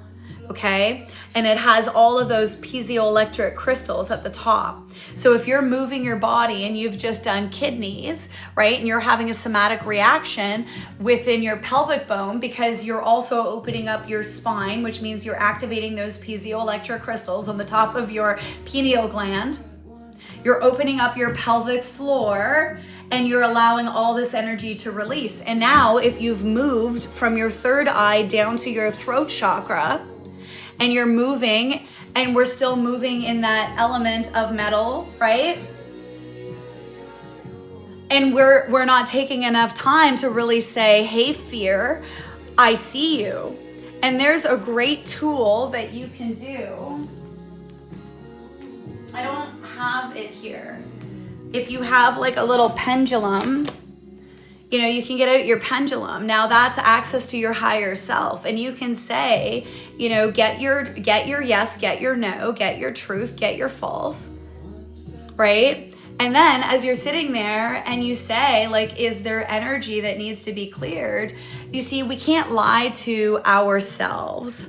okay? And it has all of those piezoelectric crystals at the top. So if you're moving your body and you've just done kidneys, right, and you're having a somatic reaction within your pelvic bone because you're also opening up your spine, which means you're activating those piezoelectric crystals on the top of your pineal gland, you're opening up your pelvic floor, and you're allowing all this energy to release. And now if you've moved from your third eye down to your throat chakra, and you're moving, and we're still moving in that element of metal, right? And we're not taking enough time to really say, hey, fear, I see you. And there's a great tool that you can do. I don't have it here. If you have like a little pendulum, you know, you can get out your pendulum. Now that's access to your higher self. And you can say, you know, get your yes, get your no, get your truth, get your false, right? And then as you're sitting there and you say, like, is there energy that needs to be cleared? You see, we can't lie to ourselves.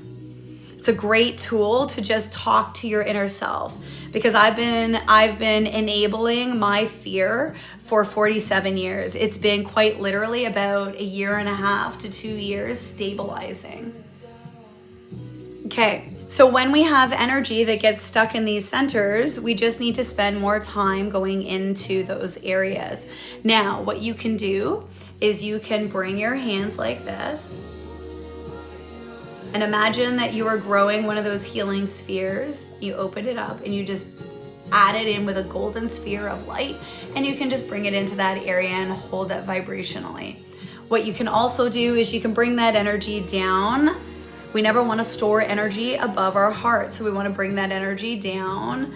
It's a great tool to just talk to your inner self, because I've been enabling my fear for 47 years. It's been quite literally about 1.5 to 2 years stabilizing. Okay, so when we have energy that gets stuck in these centers, we just need to spend more time going into those areas. Now, what you can do is you can bring your hands like this and imagine that you are growing one of those healing spheres. You open it up and you just add it in with a golden sphere of light, and you can just bring it into that area and hold that vibrationally. What you can also do is you can bring that energy down. We never want to store energy above our heart, so we want to bring that energy down,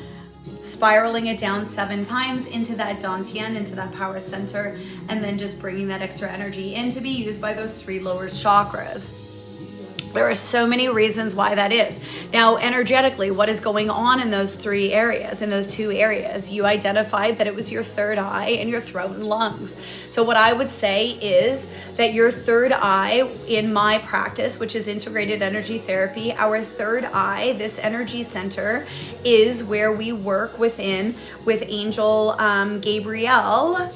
spiraling it down 7 times into that dantian, into that power center, and then just bringing that extra energy in to be used by those 3 lower chakras. There are so many reasons why that is. Now, energetically, what is going on in those 3 areas, in those 2 areas? You identified that it was your third eye and your throat and lungs. So what I would say is that your third eye, in my practice, which is integrated energy therapy, our third eye, this energy center, is where we work with Angel Gabriel,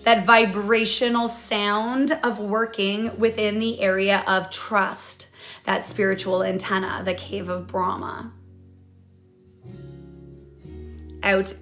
that vibrational sound of working within the area of trust, that spiritual antenna, the cave of Brahma. Out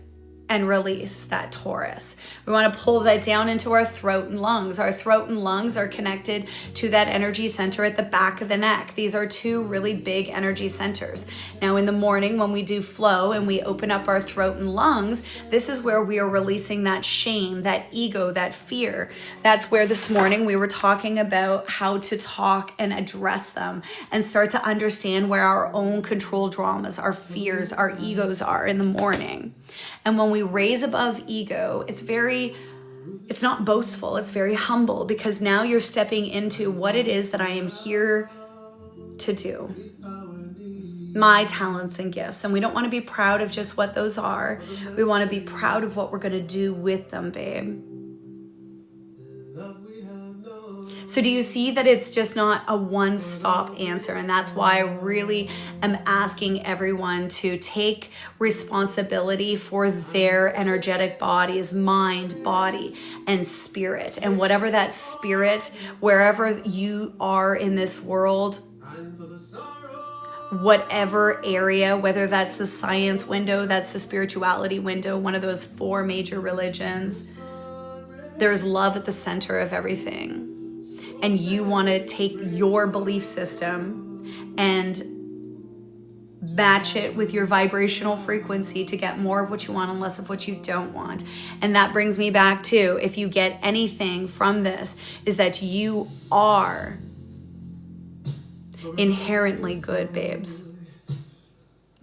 and release that Taurus. We want to pull that down into our throat and lungs. Our throat and lungs are connected to that energy center at the back of the neck. These are 2 really big energy centers. Now in the morning when we do flow and we open up our throat and lungs, this is where we are releasing that shame, that ego, that fear. That's where this morning we were talking about how to talk and address them and start to understand where our own control dramas, our fears, our egos are in the morning. And when we raise above ego, it's not boastful, it's very humble, because now you're stepping into what it is that I am here to do. My talents and gifts. And we don't want to be proud of just what those are. We want to be proud of what we're going to do with them, babe. So do you see that it's just not a one-stop answer? And that's why I really am asking everyone to take responsibility for their energetic bodies, mind, body, and spirit. And whatever that spirit, wherever you are in this world, whatever area, whether that's the science window, that's the spirituality window, one of those 4 major religions, There's love at the center of everything. And you want to take your belief system and match it with your vibrational frequency to get more of what you want and less of what you don't want. And that brings me back to, if you get anything from this, is that you are inherently good, babes.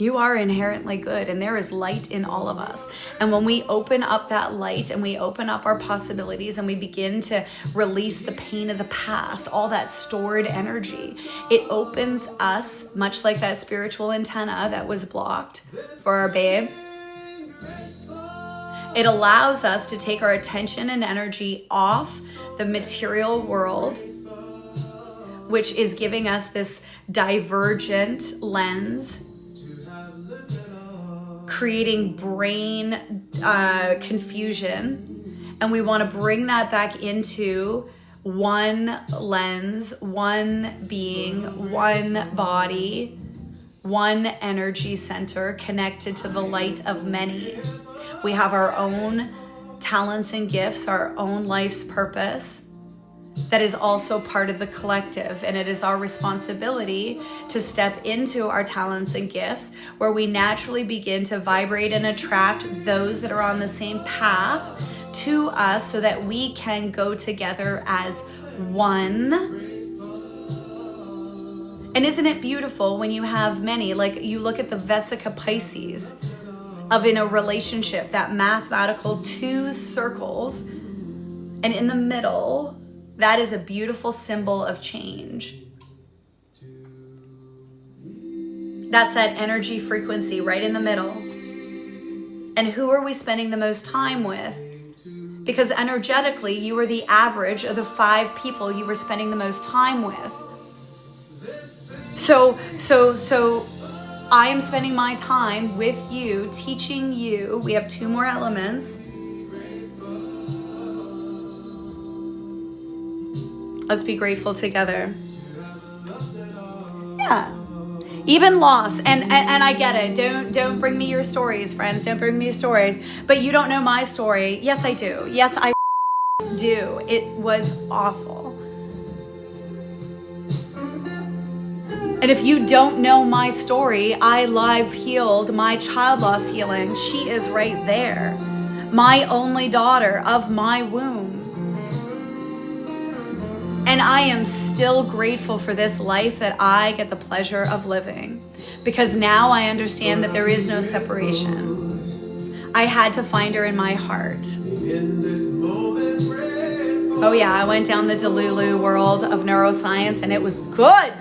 You are inherently good, and there is light in all of us. And when we open up that light and we open up our possibilities and we begin to release the pain of the past, all that stored energy, it opens us, much like that spiritual antenna that was blocked for our babe. It allows us to take our attention and energy off the material world, which is giving us this divergent lens, creating brain confusion. And we want to bring that back into one lens, one being, one body, one energy center connected to the light of many. We have our own talents and gifts, our own life's purpose that is also part of the collective. And it is our responsibility to step into our talents and gifts, where we naturally begin to vibrate and attract those that are on the same path to us, so that we can go together as one. And isn't it beautiful when you have many? Like, you look at the Vesica Pisces of, in a relationship, that mathematical 2 circles, and in the middle, that is a beautiful symbol of change. That's that energy frequency right in the middle. And who are we spending the most time with? Because energetically, you are the average of the 5 people you were spending the most time with. So I am spending my time with you, teaching you. We have 2 more elements. Let's be grateful together. Yeah. Even loss. And I get it. Don't bring me your stories, friends. Don't bring me stories. But you don't know my story. Yes, I do. Yes, I do. It was awful. And if you don't know my story, I live healed my child loss healing. She is right there. My only daughter of my womb. And I am still grateful for this life that I get the pleasure of living, because now I understand that there is no separation. I had to find her in my heart. Oh yeah, I went down the Delulu world of neuroscience, and it was good.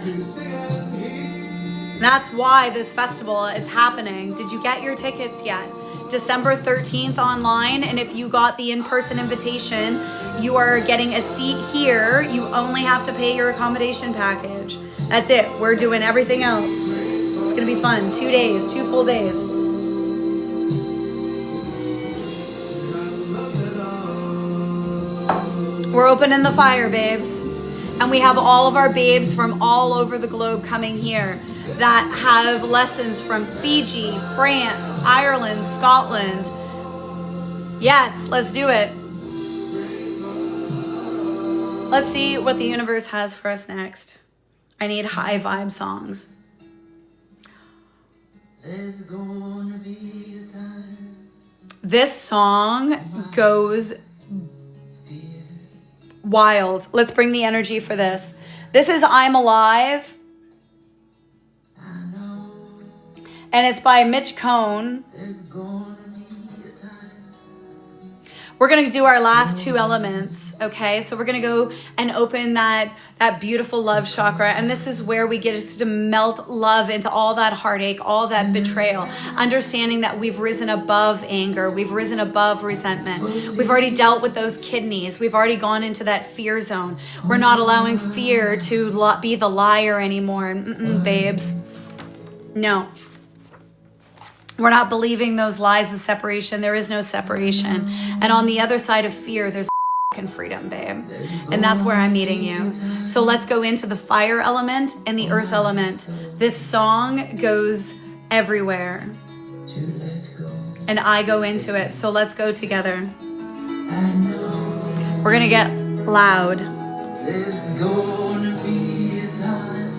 That's why this festival is happening. Did you get your tickets yet? December 13th online, and if you got the in-person invitation, you are getting a seat here. You only have to pay your accommodation package. That's it. We're doing everything else. It's gonna be fun. 2 days, 2 full days. We're opening the fire, babes. And we have all of our babes from all over the globe coming here that have lessons from Fiji, France, Ireland, Scotland. Yes, let's do it. Let's see what the universe has for us next. I need high vibe songs. There's gonna be a time. This song goes wild. Let's bring the energy for this. This is I'm Alive. And it's by Mitch Cohn. We're going to do our last 2 elements, okay? So we're going to go and open that beautiful love chakra. And this is where we get to melt love into all that heartache, all that betrayal. Understanding that we've risen above anger. We've risen above resentment. We've already dealt with those kidneys. We've already gone into that fear zone. We're not allowing fear to be the liar anymore. Babes. No. We're not believing those lies of separation. There is no separation. And on the other side of fear, there's freedom, babe. And that's where I'm meeting you. So let's go into the fire element and the earth element. This song goes everywhere. And I go into it. So let's go together. We're gonna get loud. There's gonna be a time.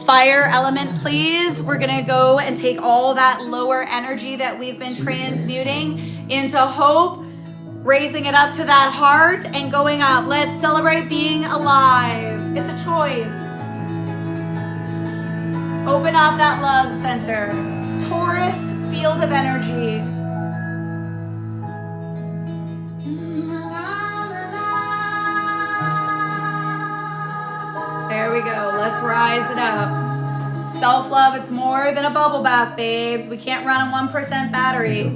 Fire element, please. We're gonna go and take all that lower energy that we've been transmuting into hope, raising it up to that heart and going up. Let's celebrate being alive. It's a choice. Open up that love center. Taurus field of energy. There we go. Let's rise it up. Self-love, it's more than a bubble bath, babes. We can't run on 1% battery.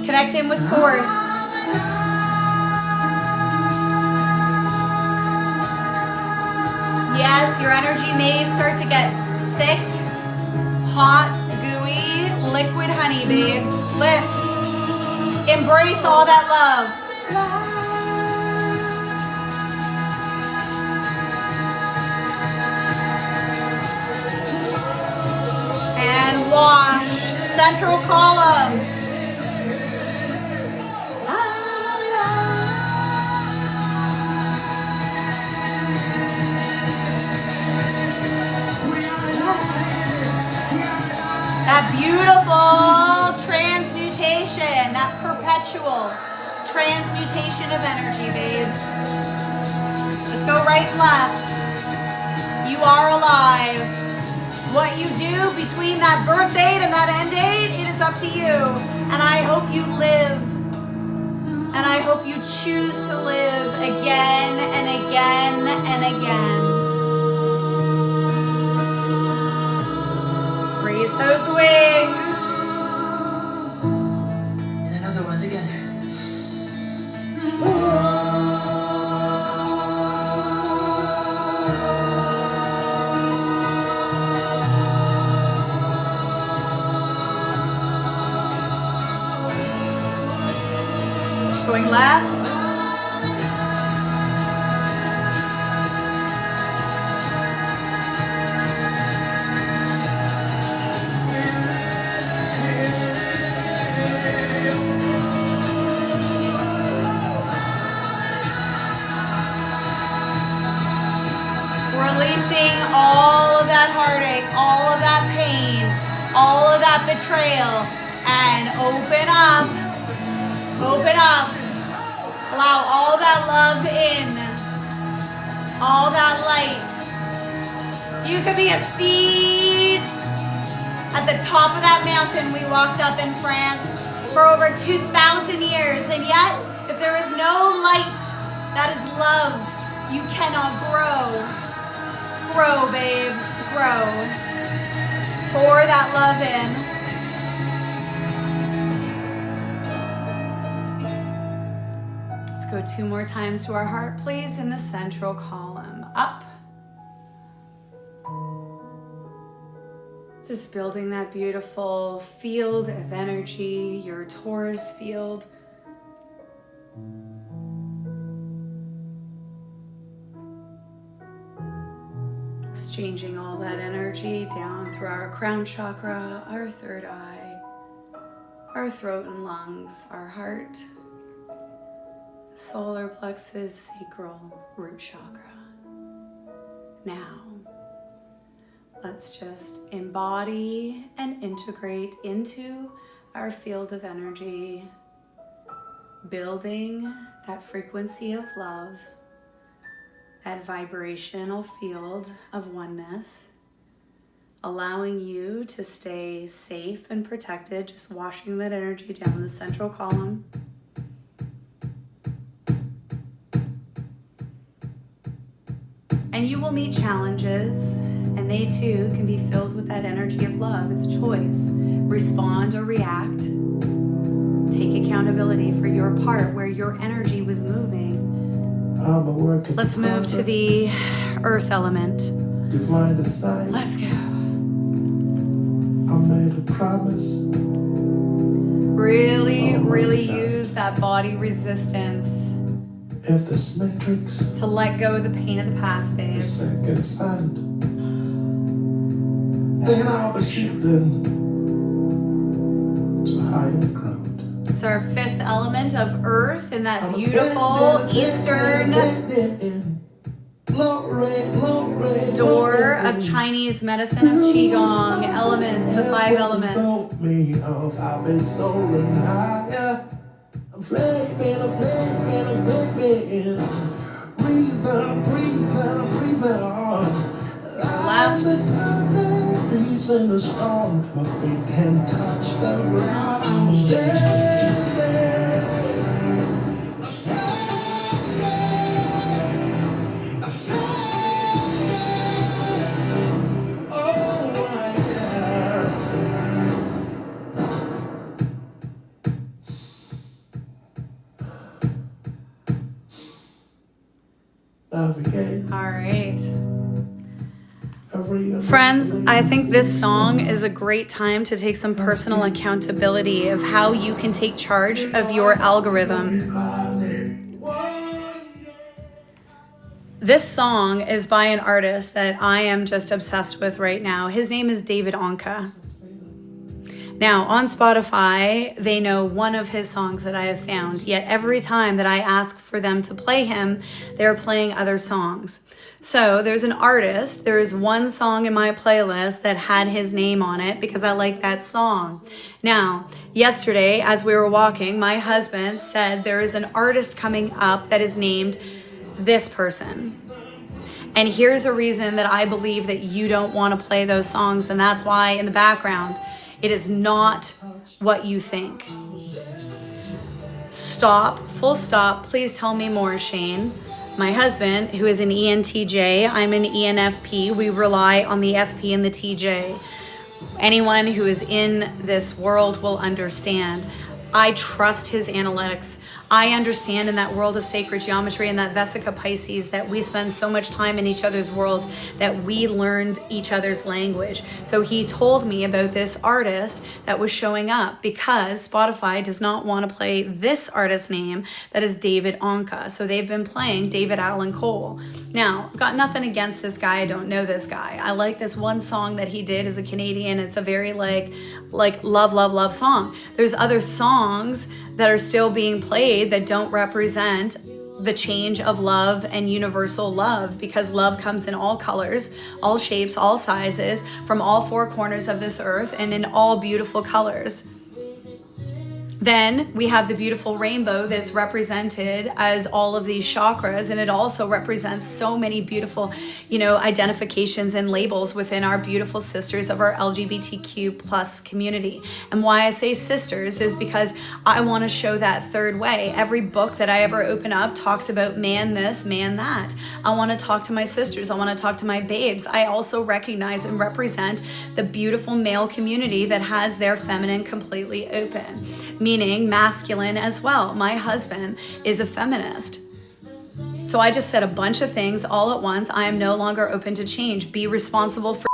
Connect in with source. Yes, your energy may start to get thick, hot, gooey, liquid honey, babes. Lift. Embrace all that love. And wash. Central column. That beautiful transmutation, that perpetual transmutation of energy, babes. Let's go right and left. You are alive. What you do between that birth date and that end date, it is up to you. And I hope you live. And I hope you choose to live again and again and again. Raise those wings. And another one together. Going left. Releasing all of that heartache, all of that pain, all of that betrayal, and open up, open up. Allow all that love in, all that light. You could be a seed at the top of that mountain we walked up in France for over 2,000 years, and yet, if there is no light, that is love, you cannot grow. Grow, babes, grow. Pour that love in. Let's go 2 more times to our heart, please, in the central column. Up. Just building that beautiful field of energy, your Taurus field. Exchanging all that energy down through our crown chakra, our third eye, our throat and lungs, our heart, solar plexus, sacral, root chakra. Now, let's just embody and integrate into our field of energy, building that frequency of love, that vibrational field of oneness, allowing you to stay safe and protected, just washing that energy down the central column. And you will meet challenges, and they too can be filled with that energy of love. It's a choice. Respond or react. Take accountability for your part where your energy was moving. Let's move to the earth element. Let's go. I made a promise. Really use that body resistance If this matrix to let go of the pain of the past, babe. is second sand, then I'll be shifting to higher ground. It's our fifth element of earth in that beautiful eastern door of Chinese medicine of Qigong elements, the 5 elements. I'm flaming. I'm breathing on. Left. In the storm, my feet can't touch the ground. I'm All right. Friends, I think this song is a great time to take some personal accountability of how you can take charge of your algorithm. This song is by an artist that I am just obsessed with right now. His name is David Onka. Now, on Spotify, they know one of his songs that I have found, yet every time that I ask for them to play him, they're playing other songs. So there's an artist, there is one song in my playlist that had his name on it because I like that song. Now, yesterday, as we were walking, my husband said there is an artist coming up that is named this person. And here's a reason that I believe that you don't want to play those songs, and that's why in the background, it is not what you think. Stop, full stop, please tell me more, Shane. My husband, who is an ENTJ, I'm an ENFP. We rely on the FP and the TJ. Anyone who is in this world will understand. I trust his analytics. I understand in that world of sacred geometry and that Vesica Pisces that we spend so much time in each other's world that we learned each other's language. So he told me about this artist that was showing up because Spotify does not want to play this artist's name that is David Onka. So they've been playing David Allan Cole. Now, I've got nothing against this guy. I don't know this guy. I like this one song that he did as a Canadian. It's a very like love song. There's other songs that are still being played that don't represent the change of love and universal love, because love comes in all colors, all shapes, all sizes, from all 4 corners of this earth and in all beautiful colors. Then we have the beautiful rainbow that's represented as all of these chakras, and it also represents so many beautiful, identifications and labels within our beautiful sisters of our LGBTQ plus community. And why I say sisters is because I want to show that third way. Every book that I ever open up talks about man this, man that. I want to talk to my sisters. I want to talk to my babes. I also recognize and represent the beautiful male community that has their feminine completely open, meaning masculine as well. My husband is a feminist. So I just said a bunch of things all at once. I am no longer open to change. Be responsible for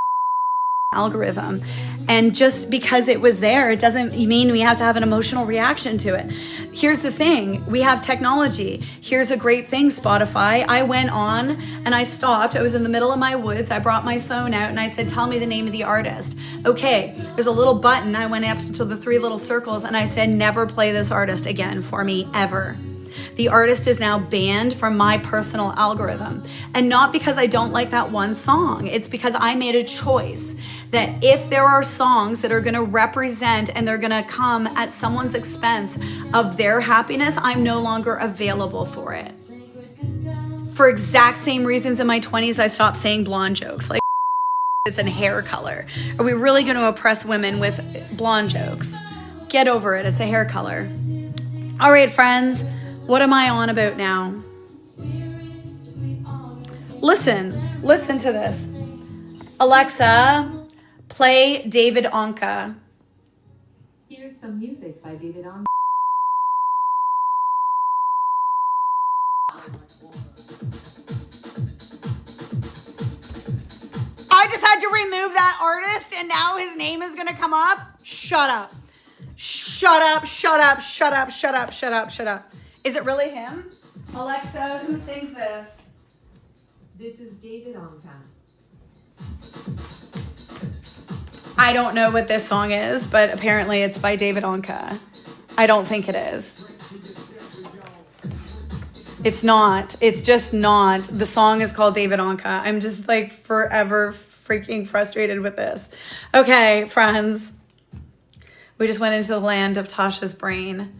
algorithm. And just because it was there, it doesn't mean we have to have an emotional reaction to it. Here's the thing. We have technology. Here's a great thing, Spotify. I went on and I stopped. I was in the middle of my woods. I brought my phone out and I said, tell me the name of the artist. Okay, there's a little button. I went up to the 3 little circles and I said, never play this artist again for me, ever. The artist is now banned from my personal algorithm. And not because I don't like that one song. It's because I made a choice that if there are songs that are going to represent and they're going to come at someone's expense of their happiness, I'm no longer available for it. For exact same reasons in my 20s, I stopped saying blonde jokes. Like, it's a hair color. Are we really going to oppress women with blonde jokes? Get over it. It's a hair color. All right, friends. What am I on about now? Listen to this. Alexa, play David Onka. Here's some music by David Onka. I just had to remove that artist and now his name is going to come up? Shut up. Shut up, shut up, shut up, shut up, shut up, shut up. Is it really him? Alexa, who sings this? This is David Onka. I don't know what this song is, but apparently it's by David Onka. I don't think it is. It's not. It's just not. The song is called David Anka. I'm just like forever freaking frustrated with this. Okay, friends. We just went into the land of Tasha's brain.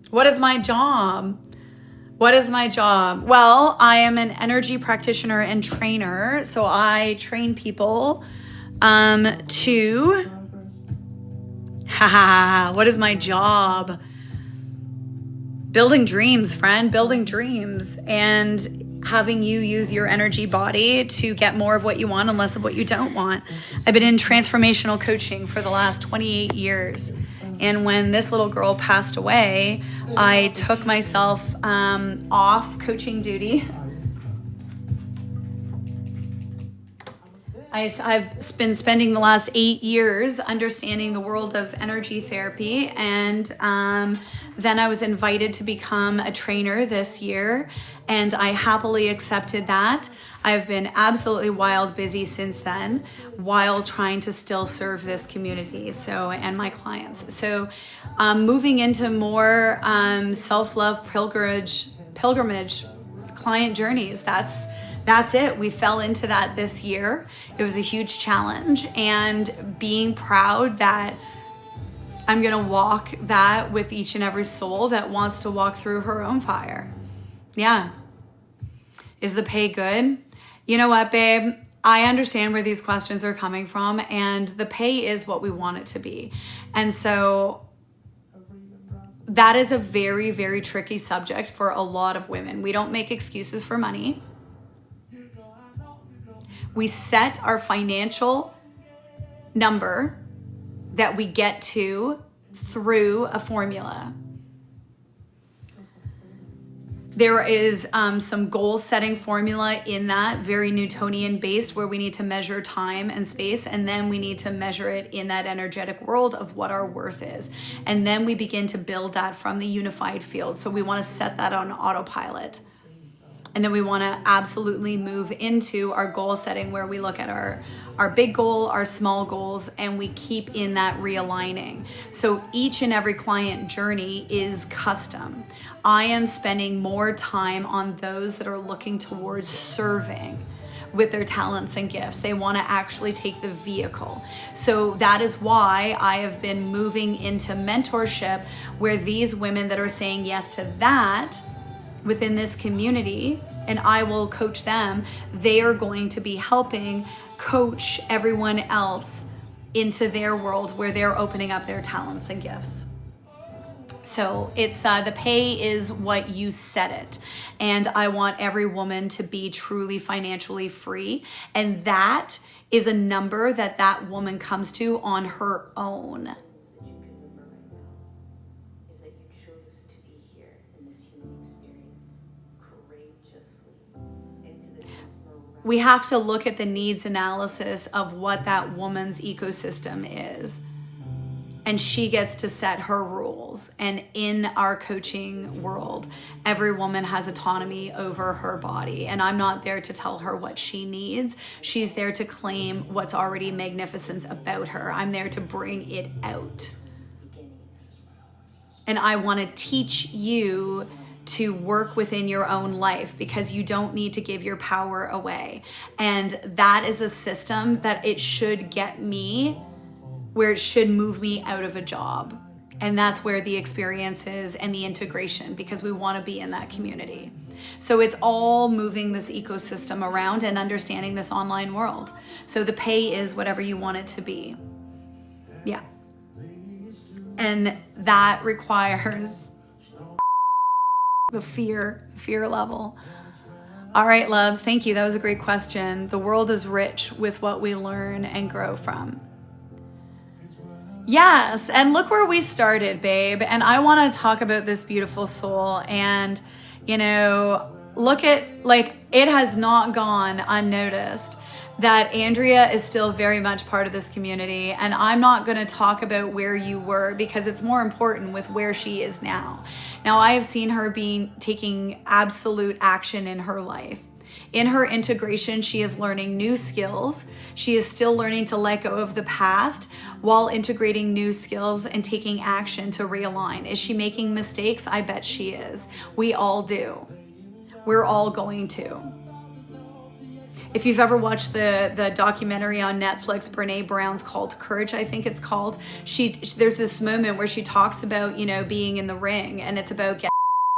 What is my job? What is my job? Well, I am an energy practitioner and trainer. So I train people to... what is my job? Building dreams, friend, building dreams, and having you use your energy body to get more of what you want and less of what you don't want. I've been in transformational coaching for the last 28 years. And when this little girl passed away, I took myself off coaching duty. I've been spending the last 8 years understanding the world of energy therapy, and then I was invited to become a trainer this year, and I happily accepted that. I've been absolutely wild busy since then, while trying to still serve this community and my clients. So moving into more self-love pilgrimage client journeys, that's it. We fell into that this year. It was a huge challenge, and being proud that I'm going to walk that with each and every soul that wants to walk through her own fire. Yeah. Is the pay good? You know what, babe? I understand where these questions are coming from, and the pay is what we want it to be. And so that is a very, very tricky subject for a lot of women. We don't make excuses for money. We set our financial number that we get to through a formula. There is some goal setting formula in that, very Newtonian based, where we need to measure time and space, and then we need to measure it in that energetic world of what our worth is. And then we begin to build that from the unified field. So we want to set that on autopilot. And then we want to absolutely move into our goal setting, where we look at our big goal, our small goals, and we keep in that realigning. So each and every client journey is custom. I am spending more time on those that are looking towards serving with their talents and gifts. They want to actually take the vehicle. So that is why I have been moving into mentorship, where these women that are saying yes to that within this community, and I will coach them, they are going to be helping coach everyone else into their world where they're opening up their talents and gifts. So it's the pay is what you set it. And I want every woman to be truly financially free. And that is a number that woman comes to on her own. We have to look at the needs analysis of what that woman's ecosystem is. And she gets to set her rules. And in our coaching world, every woman has autonomy over her body. And I'm not there to tell her what she needs. She's there to claim what's already magnificent about her. I'm there to bring it out. And I want to teach you to work within your own life, because you don't need to give your power away. And that is a system that it should get me where it should move me out of a job. And that's where the experience is and the integration, because we want to be in that community. So it's all moving this ecosystem around and understanding this online world. So the pay is whatever you want it to be. Yeah. And that requires the fear level. All right, loves, thank you. That was a great question. The world is rich with what we learn and grow from. Yes, and look where we started, babe. And I want to talk about this beautiful soul. And, look at, it has not gone unnoticed that Andrea is still very much part of this community. And I'm not going to talk about where you were, because it's more important with where she is now. Now, I have seen her taking absolute action in her life In her integration, she is learning new skills. She is still learning to let go of the past while integrating new skills and taking action to realign. Is she making mistakes? I bet she is. We all do. We're all going to. If you've ever watched the documentary on Netflix, Brene Brown's Call to Courage, I think it's called, there's this moment where she talks about, being in the ring, and it's about getting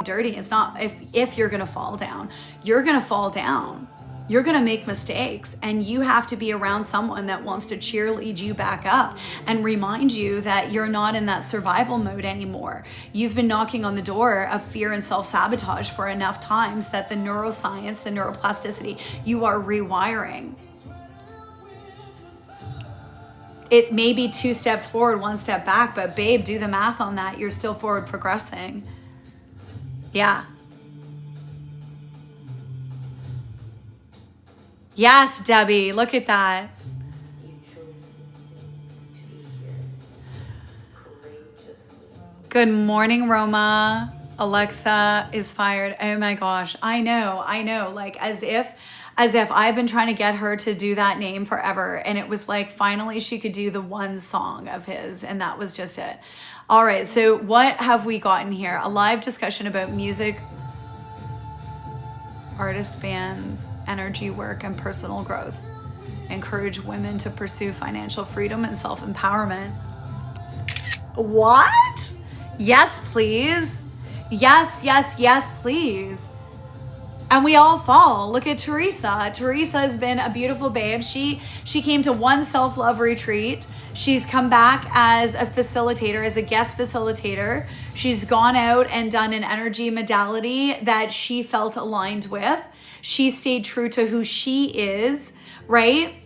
dirty. It's not if you're going to fall down. You're going to fall down. You're going to make mistakes, and you have to be around someone that wants to cheerlead you back up and remind you that you're not in that survival mode anymore. You've been knocking on the door of fear and self-sabotage for enough times that the neuroscience, the neuroplasticity, you are rewiring. It may be 2 steps forward, 1 step back, but babe, do the math on that. You're still forward progressing. Yeah. Yes, Debbie, look at that. Good morning, Roma. Alexa is fired. Oh my gosh. I know. Like as if I've been trying to get her to do that name forever. And it was like, finally she could do the one song of his, and that was just it. All right. So what have we gotten here? A live discussion about music, artist, bands, energy work, and personal growth. Encourage women to pursue financial freedom and self-empowerment. What? Yes, please. Yes, please. And we all fall. Look at Teresa. Teresa has been a beautiful babe. She came to one self-love retreat. She's come back as a facilitator, as a guest facilitator. She's gone out and done an energy modality that she felt aligned with. She stayed true to who she is, right?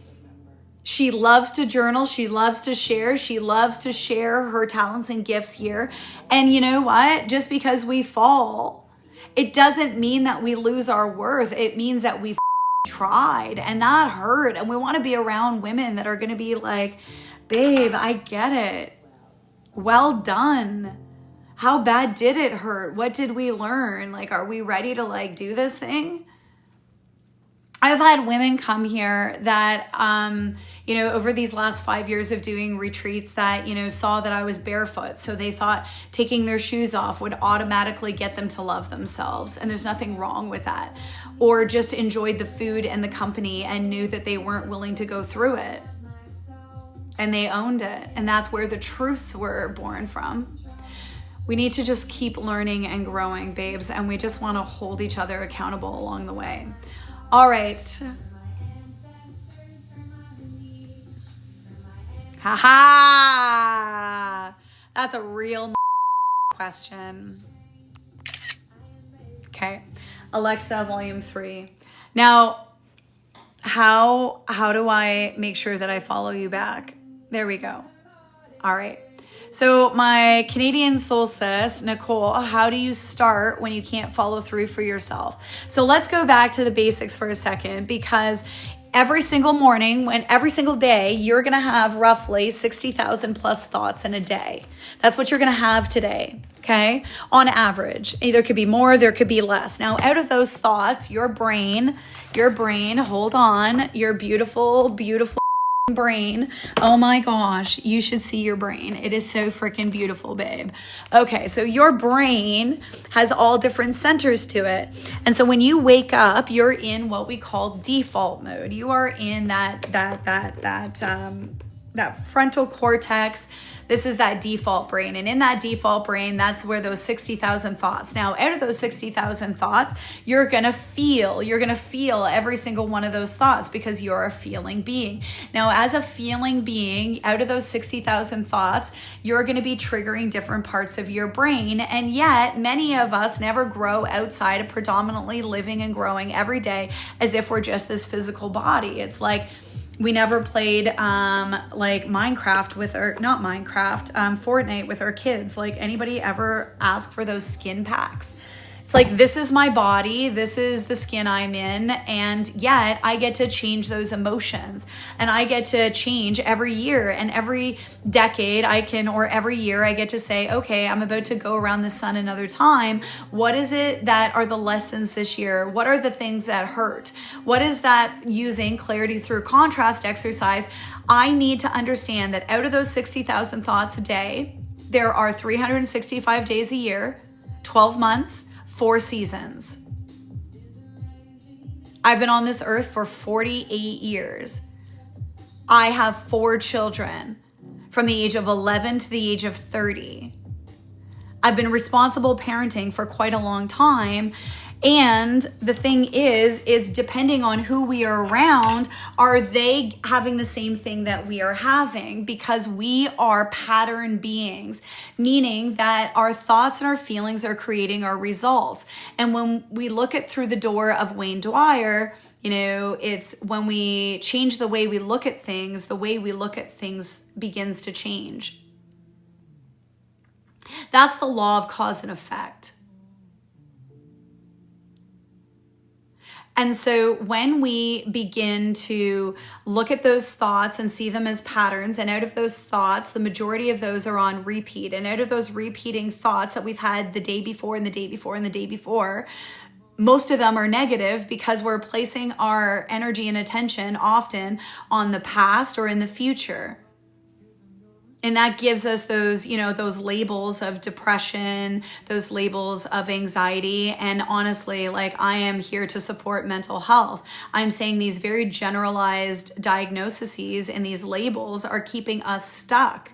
She loves to journal. She loves to share. She loves to share her talents and gifts here. And you know what? Just because we fall, it doesn't mean that we lose our worth. It means that we tried, and that hurt. And we want to be around women that are going to be like, babe, I get it. Well done. How bad did it hurt? What did we learn? Like, are we ready to like do this thing? I've had women come here that, over these last 5 years of doing retreats that, saw that I was barefoot. So they thought taking their shoes off would automatically get them to love themselves. And there's nothing wrong with that. Or just enjoyed the food and the company and knew that they weren't willing to go through it. And they owned it. And that's where the truths were born from. We need to just keep learning and growing, babes. And we just want to hold each other accountable along the way. All right. Ha. That's a real question. Okay. Alexa, volume 3. Now, how do I make sure that I follow you back? There we go. All right. So my Canadian soul sis, Nicole, how do you start when you can't follow through for yourself? So let's go back to the basics for a second, because every single morning, every single day, you're going to have roughly 60,000 plus thoughts in a day. That's what you're going to have today. Okay. On average, there could be more, there could be less. Now, out of those thoughts, your brain, hold on, your beautiful brain. Oh my gosh, you should see your brain. It is so freaking beautiful, babe. Okay, so your brain has all different centers to it. And so when you wake up, you're in what we call default mode. You are in that frontal cortex. This is that default brain. And in that default brain, that's where those 60,000 thoughts. Now, out of those 60,000 thoughts, you're going to feel every single one of those thoughts because you're a feeling being. Now, as a feeling being, out of those 60,000 thoughts, you're going to be triggering different parts of your brain. And yet, many of us never grow outside of predominantly living and growing every day as if we're just this physical body. It's like, we never played like Minecraft Fortnite with our kids. Like, anybody ever ask for those skin packs? It's like, this is my body, this is the skin I'm in, and yet I get to change those emotions, and I get to change every year, and every decade or every year I get to say, okay, I'm about to go around the sun another time. What is it that are the lessons this year? What are the things that hurt? What is that using clarity through contrast exercise? I need to understand that out of those 60,000 thoughts a day, there are 365 days a year, 12 months, 4 seasons. I've been on this earth for 48 years. I have 4 children from the age of 11 to the age of 30. I've been responsible parenting for quite a long time. And the thing is depending on who we are around, are they having the same thing that we are having? Because we are pattern beings, meaning that our thoughts and our feelings are creating our results. And when we look at Through the Door of Wayne Dwyer, it's when we change the way we look at things, the way we look at things begins to change. That's the law of cause and effect. And so when we begin to look at those thoughts and see them as patterns, and out of those thoughts, the majority of those are on repeat. And out of those repeating thoughts that we've had the day before and the day before and the day before, most of them are negative because we're placing our energy and attention often on the past or in the future. And that gives us those, those labels of depression, those labels of anxiety. And honestly, I am here to support mental health. I'm saying these very generalized diagnoses and these labels are keeping us stuck.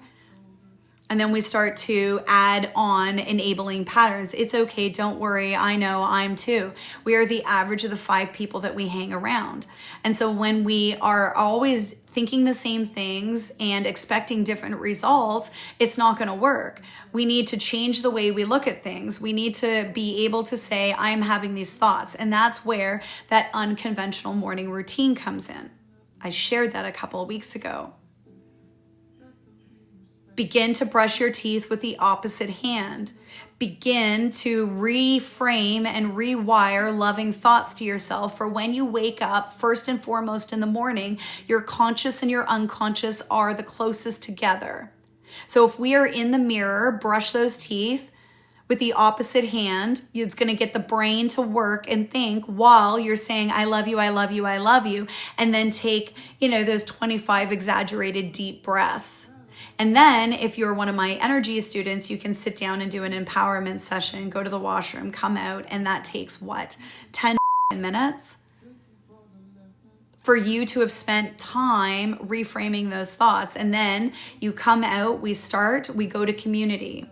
And then we start to add on enabling patterns. It's okay, don't worry, I know, I'm too. We are the average of the 5 people that we hang around. And so when we are always thinking the same things and expecting different results, it's not going to work. We need to change the way we look at things. We need to be able to say, I'm having these thoughts. And that's where that unconventional morning routine comes in. I shared that a couple of weeks ago. Begin to brush your teeth with the opposite hand. Begin to reframe and rewire loving thoughts to yourself for when you wake up, first and foremost in the morning, your conscious and your unconscious are the closest together. So if we are in the mirror, brush those teeth with the opposite hand. It's going to get the brain to work and think while you're saying, I love you, I love you, I love you. And then take, those 25 exaggerated deep breaths. And then if you're one of my energy students, you can sit down and do an empowerment session, go to the washroom, come out, and that takes 10 minutes for you to have spent time reframing those thoughts. And then you come out, we go to community.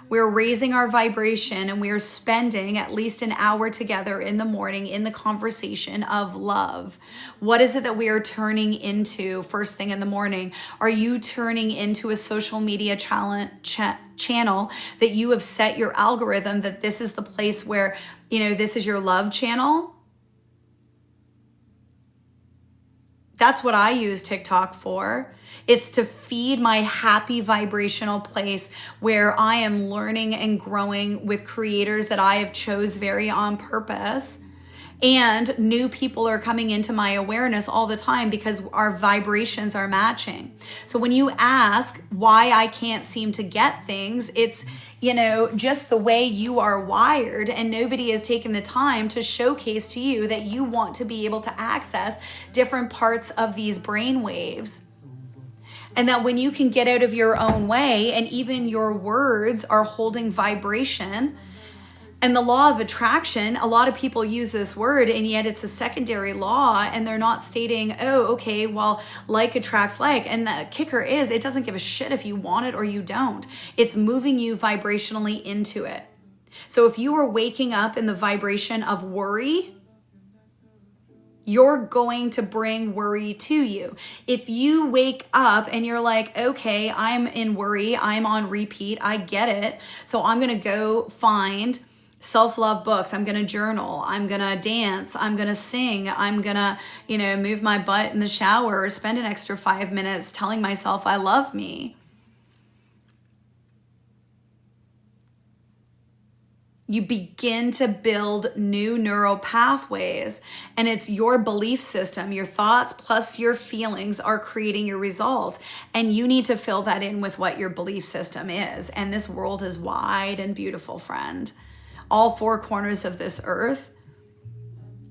We're raising our vibration and we are spending at least an hour together in the morning in the conversation of love. What is it that we are turning into first thing in the morning? Are you turning into a social media channel that you have set your algorithm that this is the place where, this is your love channel? That's what I use TikTok for. It's to feed my happy vibrational place where I am learning and growing with creators that I have chose very on purpose. And new people are coming into my awareness all the time because our vibrations are matching. So when you ask why I can't seem to get things, it's, just the way you are wired, and nobody has taken the time to showcase to you that you want to be able to access different parts of these brain waves. And that when you can get out of your own way and even your words are holding vibration, and the law of attraction, a lot of people use this word and yet it's a secondary law and they're not stating, oh, okay, well, like attracts like. And the kicker is it doesn't give a shit if you want it or you don't. It's moving you vibrationally into it. So if you are waking up in the vibration of worry, you're going to bring worry to you. If you wake up and you're like, okay, I'm in worry, I'm on repeat, I get it. So I'm going to go find self-love books. I'm going to journal. I'm going to dance. I'm going to sing. I'm going to, move my butt in the shower or spend an extra 5 minutes telling myself I love me. You begin to build new neural pathways, and it's your belief system, your thoughts plus your feelings are creating your results. And you need to fill that in with what your belief system is. And this world is wide and beautiful, friend. All four corners of this earth.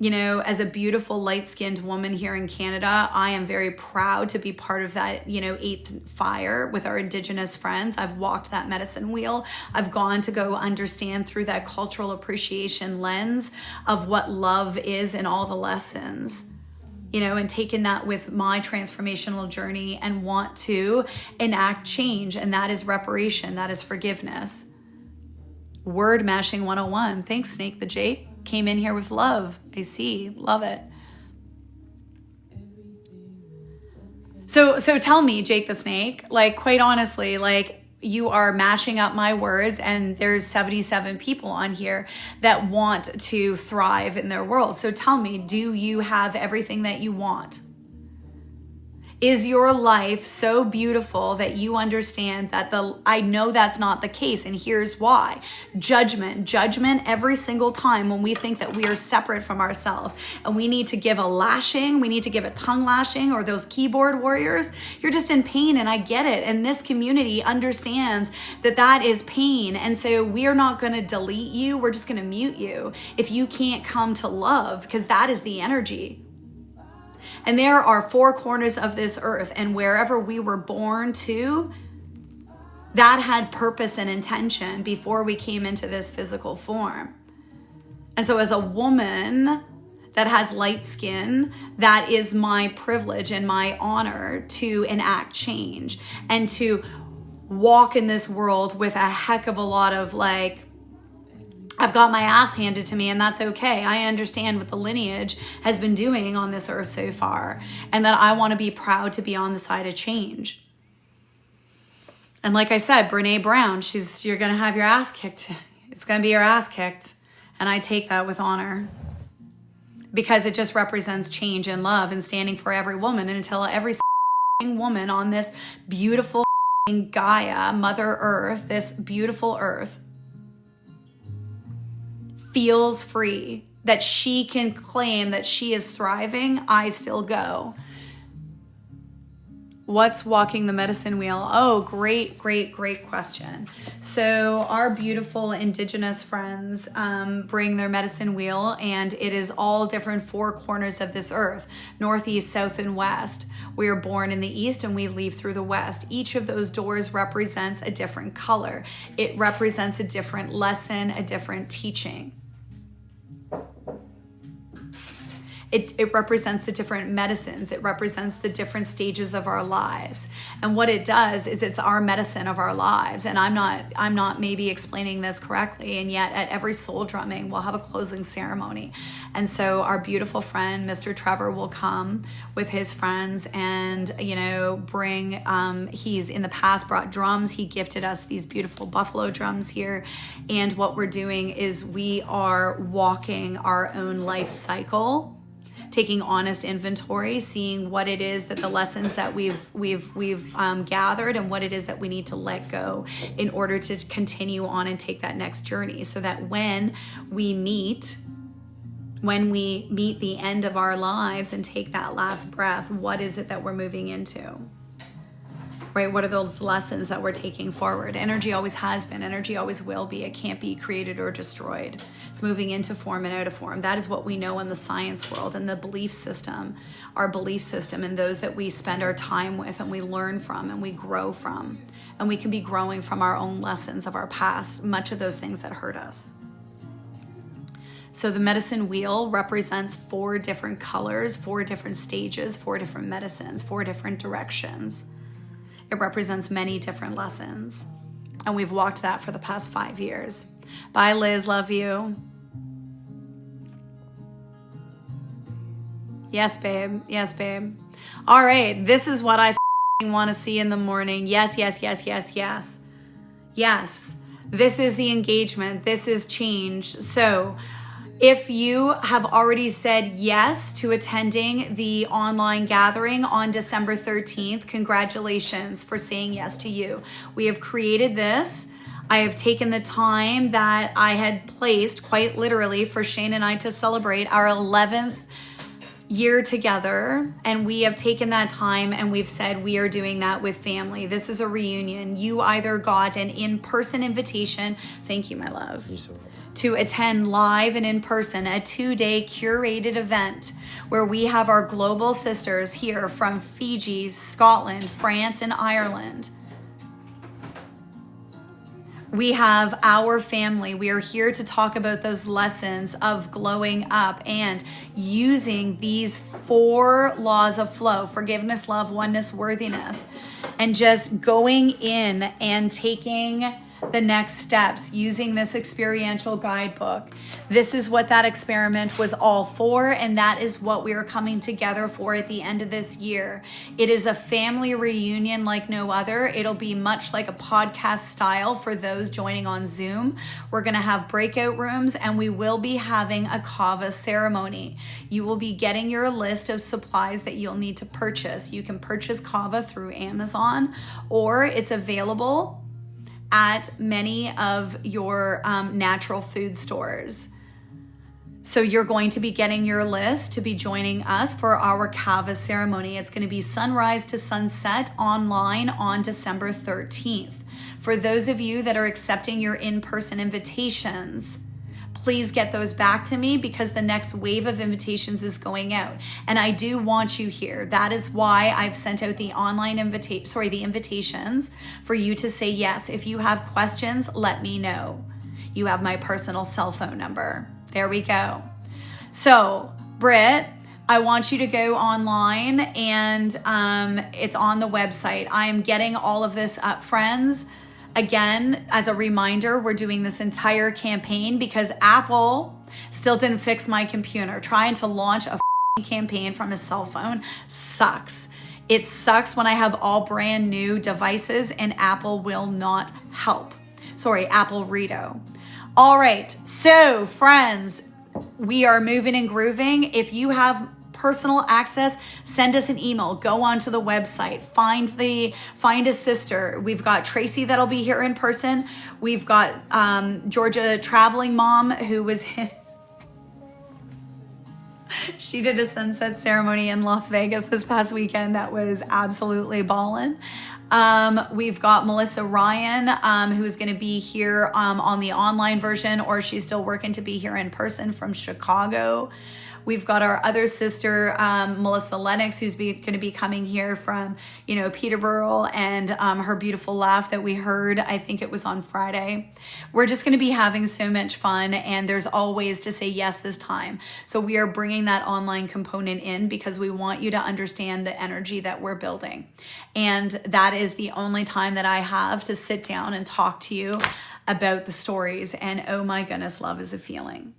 You know, as a beautiful light-skinned woman here in Canada, I am very proud to be part of that, eighth fire with our Indigenous friends. I've walked that medicine wheel. I've gone to go understand through that cultural appreciation lens of what love is and all the lessons, and taken that with my transformational journey and want to enact change. And that is reparation. That is forgiveness. Word mashing 101. Thanks, Snake the Jake. Came in here with love. I see. Love it. So tell me, Jake the Snake, like, quite honestly, like, you are mashing up my words, and there's 77 people on here that want to thrive in their world. So tell me, do you have everything that you want? Is your life so beautiful that you understand that I know that's not the case, and here's why. Judgment every single time when we think that we are separate from ourselves and we need to give a lashing, we need to give a tongue lashing, or those keyboard warriors, you're just in pain, and I get it. And this community understands that that is pain. And so we're not going to delete you. We're just going to mute you if you can't come to love, because that is the energy. And there are four corners of this earth, and wherever we were born to, that had purpose and intention before we came into this physical form. And so as a woman that has light skin, that is my privilege and my honor to enact change and to walk in this world with a heck of a lot of I've got my ass handed to me, and that's okay. I understand what the lineage has been doing on this earth so far, and that I want to be proud to be on the side of change. And like I said, Brene Brown, you're going to have your ass kicked. It's going to be your ass kicked. And I take that with honor, because it just represents change and love and standing for every woman, until every woman on this beautiful Gaia, Mother Earth, this beautiful earth, feels free, that she can claim that she is thriving, I still go. What's walking the medicine wheel? Oh, great question. So our beautiful Indigenous friends bring their medicine wheel, and it is all different four corners of this earth: northeast, south, and west. We are born in the east and we leave through the west. Each of those doors represents a different color. It represents a different lesson, a different teaching. It represents the different medicines. It represents the different stages of our lives. And what it does is it's our medicine of our lives. And I'm not maybe explaining this correctly. And yet at every soul drumming, we'll have a closing ceremony. And so our beautiful friend, Mr. Trevor, will come with his friends and, bring, he's in the past brought drums. He gifted us these beautiful buffalo drums here. And what we're doing is we are walking our own life cycle, taking honest inventory, seeing what it is that the lessons that we've gathered, and what it is that we need to let go in order to continue on and take that next journey, so that when we meet the end of our lives and take that last breath, what is it that we're moving into? Right? What are those lessons that we're taking forward? Energy always has been. Energy always will be. It can't be created or destroyed. It's moving into form and out of form. That is what we know in the science world, and the belief system, our belief system, and those that we spend our time with and we learn from and we grow from. And we can be growing from our own lessons of our past, much of those things that hurt us. So the medicine wheel represents 4 different colors, 4 different stages, 4 different medicines, 4 different directions. It represents many different lessons. And we've walked that for the past 5 years. Bye, Liz. Love you. Yes, babe. Yes, babe. All right. This is what I want to see in the morning. Yes, yes, yes, yes, yes. Yes. This is the engagement. This is change. So if you have already said yes to attending the online gathering on December 13th, congratulations for saying yes to you. We have created this. I have taken the time that I had placed quite literally for Shane and I to celebrate our 11th year together, and we have taken that time and we've said we are doing that with family. This is a reunion. You either got an in-person invitation, thank you, my love, to attend live and in person a 2-day curated event where we have our global sisters here from Fiji, Scotland, France, and Ireland. We have our family. We are here to talk about those lessons of glowing up and using these 4 laws of flow: forgiveness, love, oneness, worthiness, and just going in and taking the next steps using this experiential guidebook. This is what that experiment was all for, and that is what we are coming together for at the end of this year. It is a family reunion like no other. It'll be much like a podcast style for those joining on Zoom. We're going to have breakout rooms, and we will be having a kava ceremony. You will be getting your list of supplies that you'll need to purchase. You can purchase kava through Amazon, or it's available at many of your natural food stores. So you're going to be getting your list to be joining us for our kava ceremony. It's going to be sunrise to sunset online on December 13th. For those of you that are accepting your in-person invitations, please get those back to me because the next wave of invitations is going out. And I do want you here. That is why I've sent out the online the invitations for you to say yes. If you have questions, let me know. You have my personal cell phone number. There we go. So, Britt, I want you to go online and it's on the website. I am getting all of this up, friends. Again, as a reminder, we're doing this entire campaign because Apple still didn't fix my computer. Trying to launch a campaign from a cell phone sucks. It sucks when I have all brand new devices and Apple will not help. Sorry, Apple Rito. All right, so friends, we are moving and grooving. If you have personal access, send us an email, go onto the website, find a sister. We've got Tracy that'll be here in person. We've got Georgia traveling mom who was she did a sunset ceremony in Las Vegas this past weekend that was absolutely ballin'. We've got Melissa Ryan, who's going to be here on the online version, or she's still working to be here in person from Chicago. We've got our other sister, Melissa Lennox, who's going to be coming here from, Peterborough, and her beautiful laugh that we heard, I think it was on Friday. We're just going to be having so much fun, and there's always to say yes this time. So we are bringing that online component in because we want you to understand the energy that we're building. And that is the only time that I have to sit down and talk to you about the stories. And oh my goodness, love is a feeling.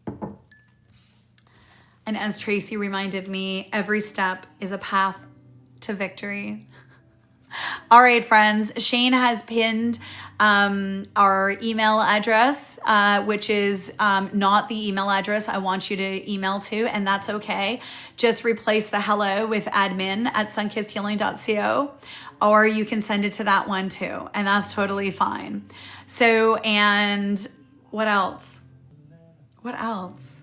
And as Tracy reminded me, every step is a path to victory. All right, friends, Shane has pinned our email address, which is not the email address I want you to email to, and that's okay. Just replace the hello with admin@sunkissedhealing.co, or you can send it to that one too, and that's totally fine. So, and what else? What else?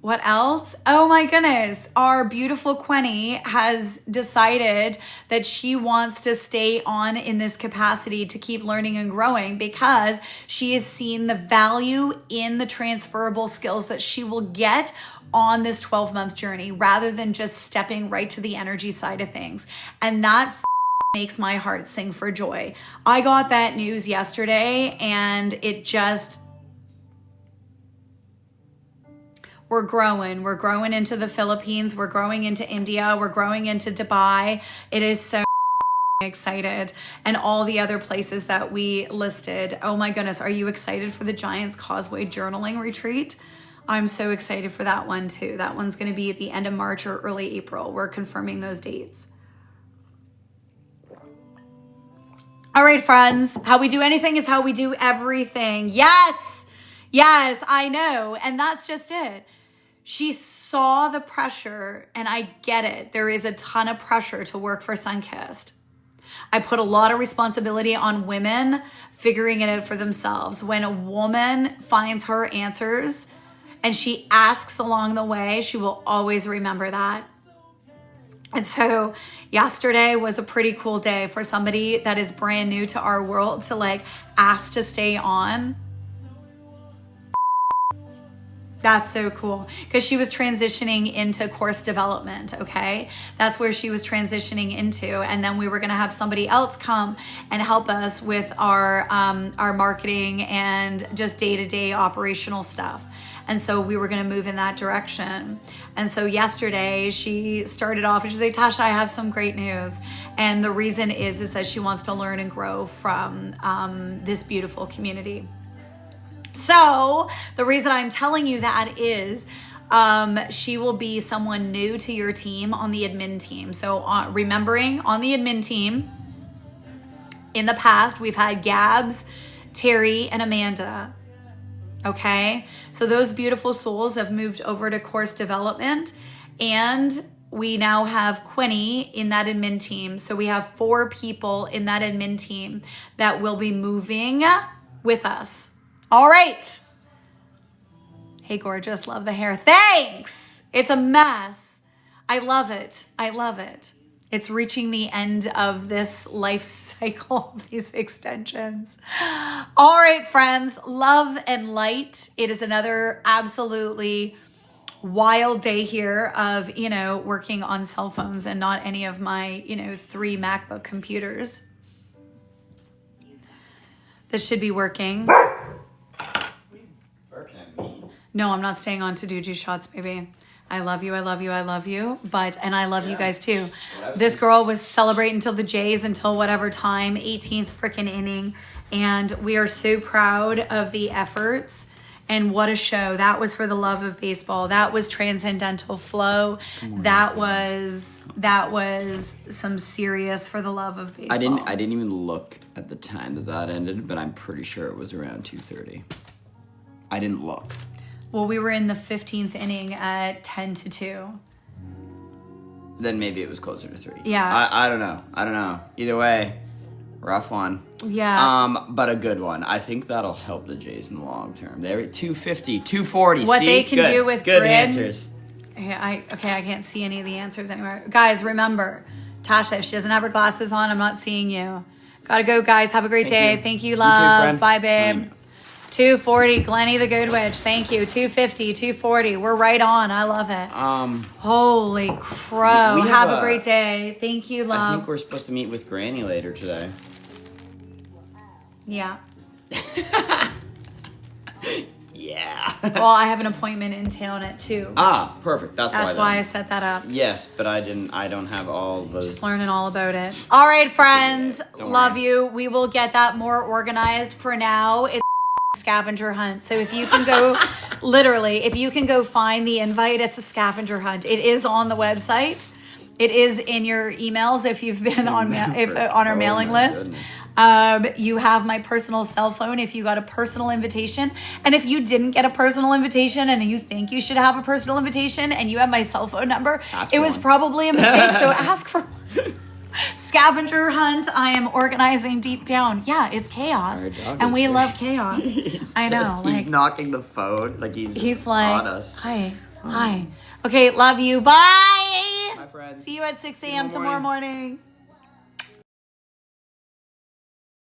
What else? Oh my goodness. Our beautiful Quenny has decided that she wants to stay on in this capacity to keep learning and growing because she has seen the value in the transferable skills that she will get on this 12-month journey rather than just stepping right to the energy side of things. And that makes my heart sing for joy. I got that news yesterday and it just... We're growing into the Philippines. We're growing into India. We're growing into Dubai. It is so excited. And all the other places that we listed. Oh my goodness. Are you excited for the Giants Causeway journaling retreat? I'm so excited for that one too. That one's going to be at the end of March or early April. We're confirming those dates. All right, friends. How we do anything is how we do everything. Yes. Yes, I know. And that's just it. She saw the pressure, and I get it. There is a ton of pressure to work for Sunkissed. I put a lot of responsibility on women figuring it out for themselves. When a woman finds her answers and she asks along the way, she will always remember that. And so yesterday was a pretty cool day for somebody that is brand new to our world to like ask to stay on. That's so cool, because she was transitioning into course development, okay? That's where she was transitioning into. And then we were gonna have somebody else come and help us with our marketing and just day-to-day operational stuff. And so we were gonna move in that direction. And so yesterday she started off and she's like, Tasha, I have some great news. And the reason is that she wants to learn and grow from this beautiful community. So the reason I'm telling you that is she will be someone new to your team on the admin team. So remembering on the admin team, in the past, we've had Gabs, Terry, and Amanda. Okay, so those beautiful souls have moved over to course development, and we now have Quinny in that admin team. So we have 4 people in that admin team that will be moving with us. All right. Hey, gorgeous. Love the hair. Thanks. It's a mess. I love it. I love it. It's reaching the end of this life cycle of these extensions. All right, friends. Love and light. It is another absolutely wild day here of, working on cell phones and not any of my, 3 MacBook computers. This should be working. No, I'm not staying on to do juice shots, baby. I love you, I love you, I love you. And I love you guys too. This girl was celebrating until the Jays until whatever time, 18th freaking inning. And we are so proud of the efforts. And what a show. That was for the love of baseball. That was Transcendental Flow. That was some serious for the love of baseball. I didn't even look at the time that ended, but I'm pretty sure it was around 2:30. I didn't look. Well, we were in the 15th inning at 10-2. Then maybe it was closer to 3. Yeah. I don't know. Either way, rough one. Yeah. But a good one. I think that'll help the Jays in the long term. They're 250, 240. What see? they can do with good grid. answers. I can't see any of the answers anywhere. Guys, remember, Tasha, if she doesn't have her glasses on, I'm not seeing you. Gotta go, guys. Have a great day. Thank you, love. You too, friend. Bye, babe. 240, Glennie the Good Witch. Thank you. 250, 240. We're right on. I love it. Holy crow. Have a great day. Thank you, love. I think we're supposed to meet with Granny later today. Yeah. Yeah. Well, I have an appointment in town at 2. Ah, perfect. That's why I set that up. Yes, but I don't have all those. Just learning all about it. All right, friends. Don't Love worry. you. We will get that more organized. For now, it's scavenger hunt. So if you can go, literally, if you can go find the invite, it's a scavenger hunt. It is on the website. It is in your emails if you've been on our mailing list. You have my personal cell phone if you got a personal invitation. And if you didn't get a personal invitation and you think you should have a personal invitation and you have my cell phone number, it was probably a mistake. So ask for scavenger hunt. I am organizing deep down. Yeah, it's chaos. And we love chaos. I know. He's knocking the phone. Like he's like, on us. Hi. Okay, love you. Bye. My friend. See you at 6 a.m. tomorrow morning.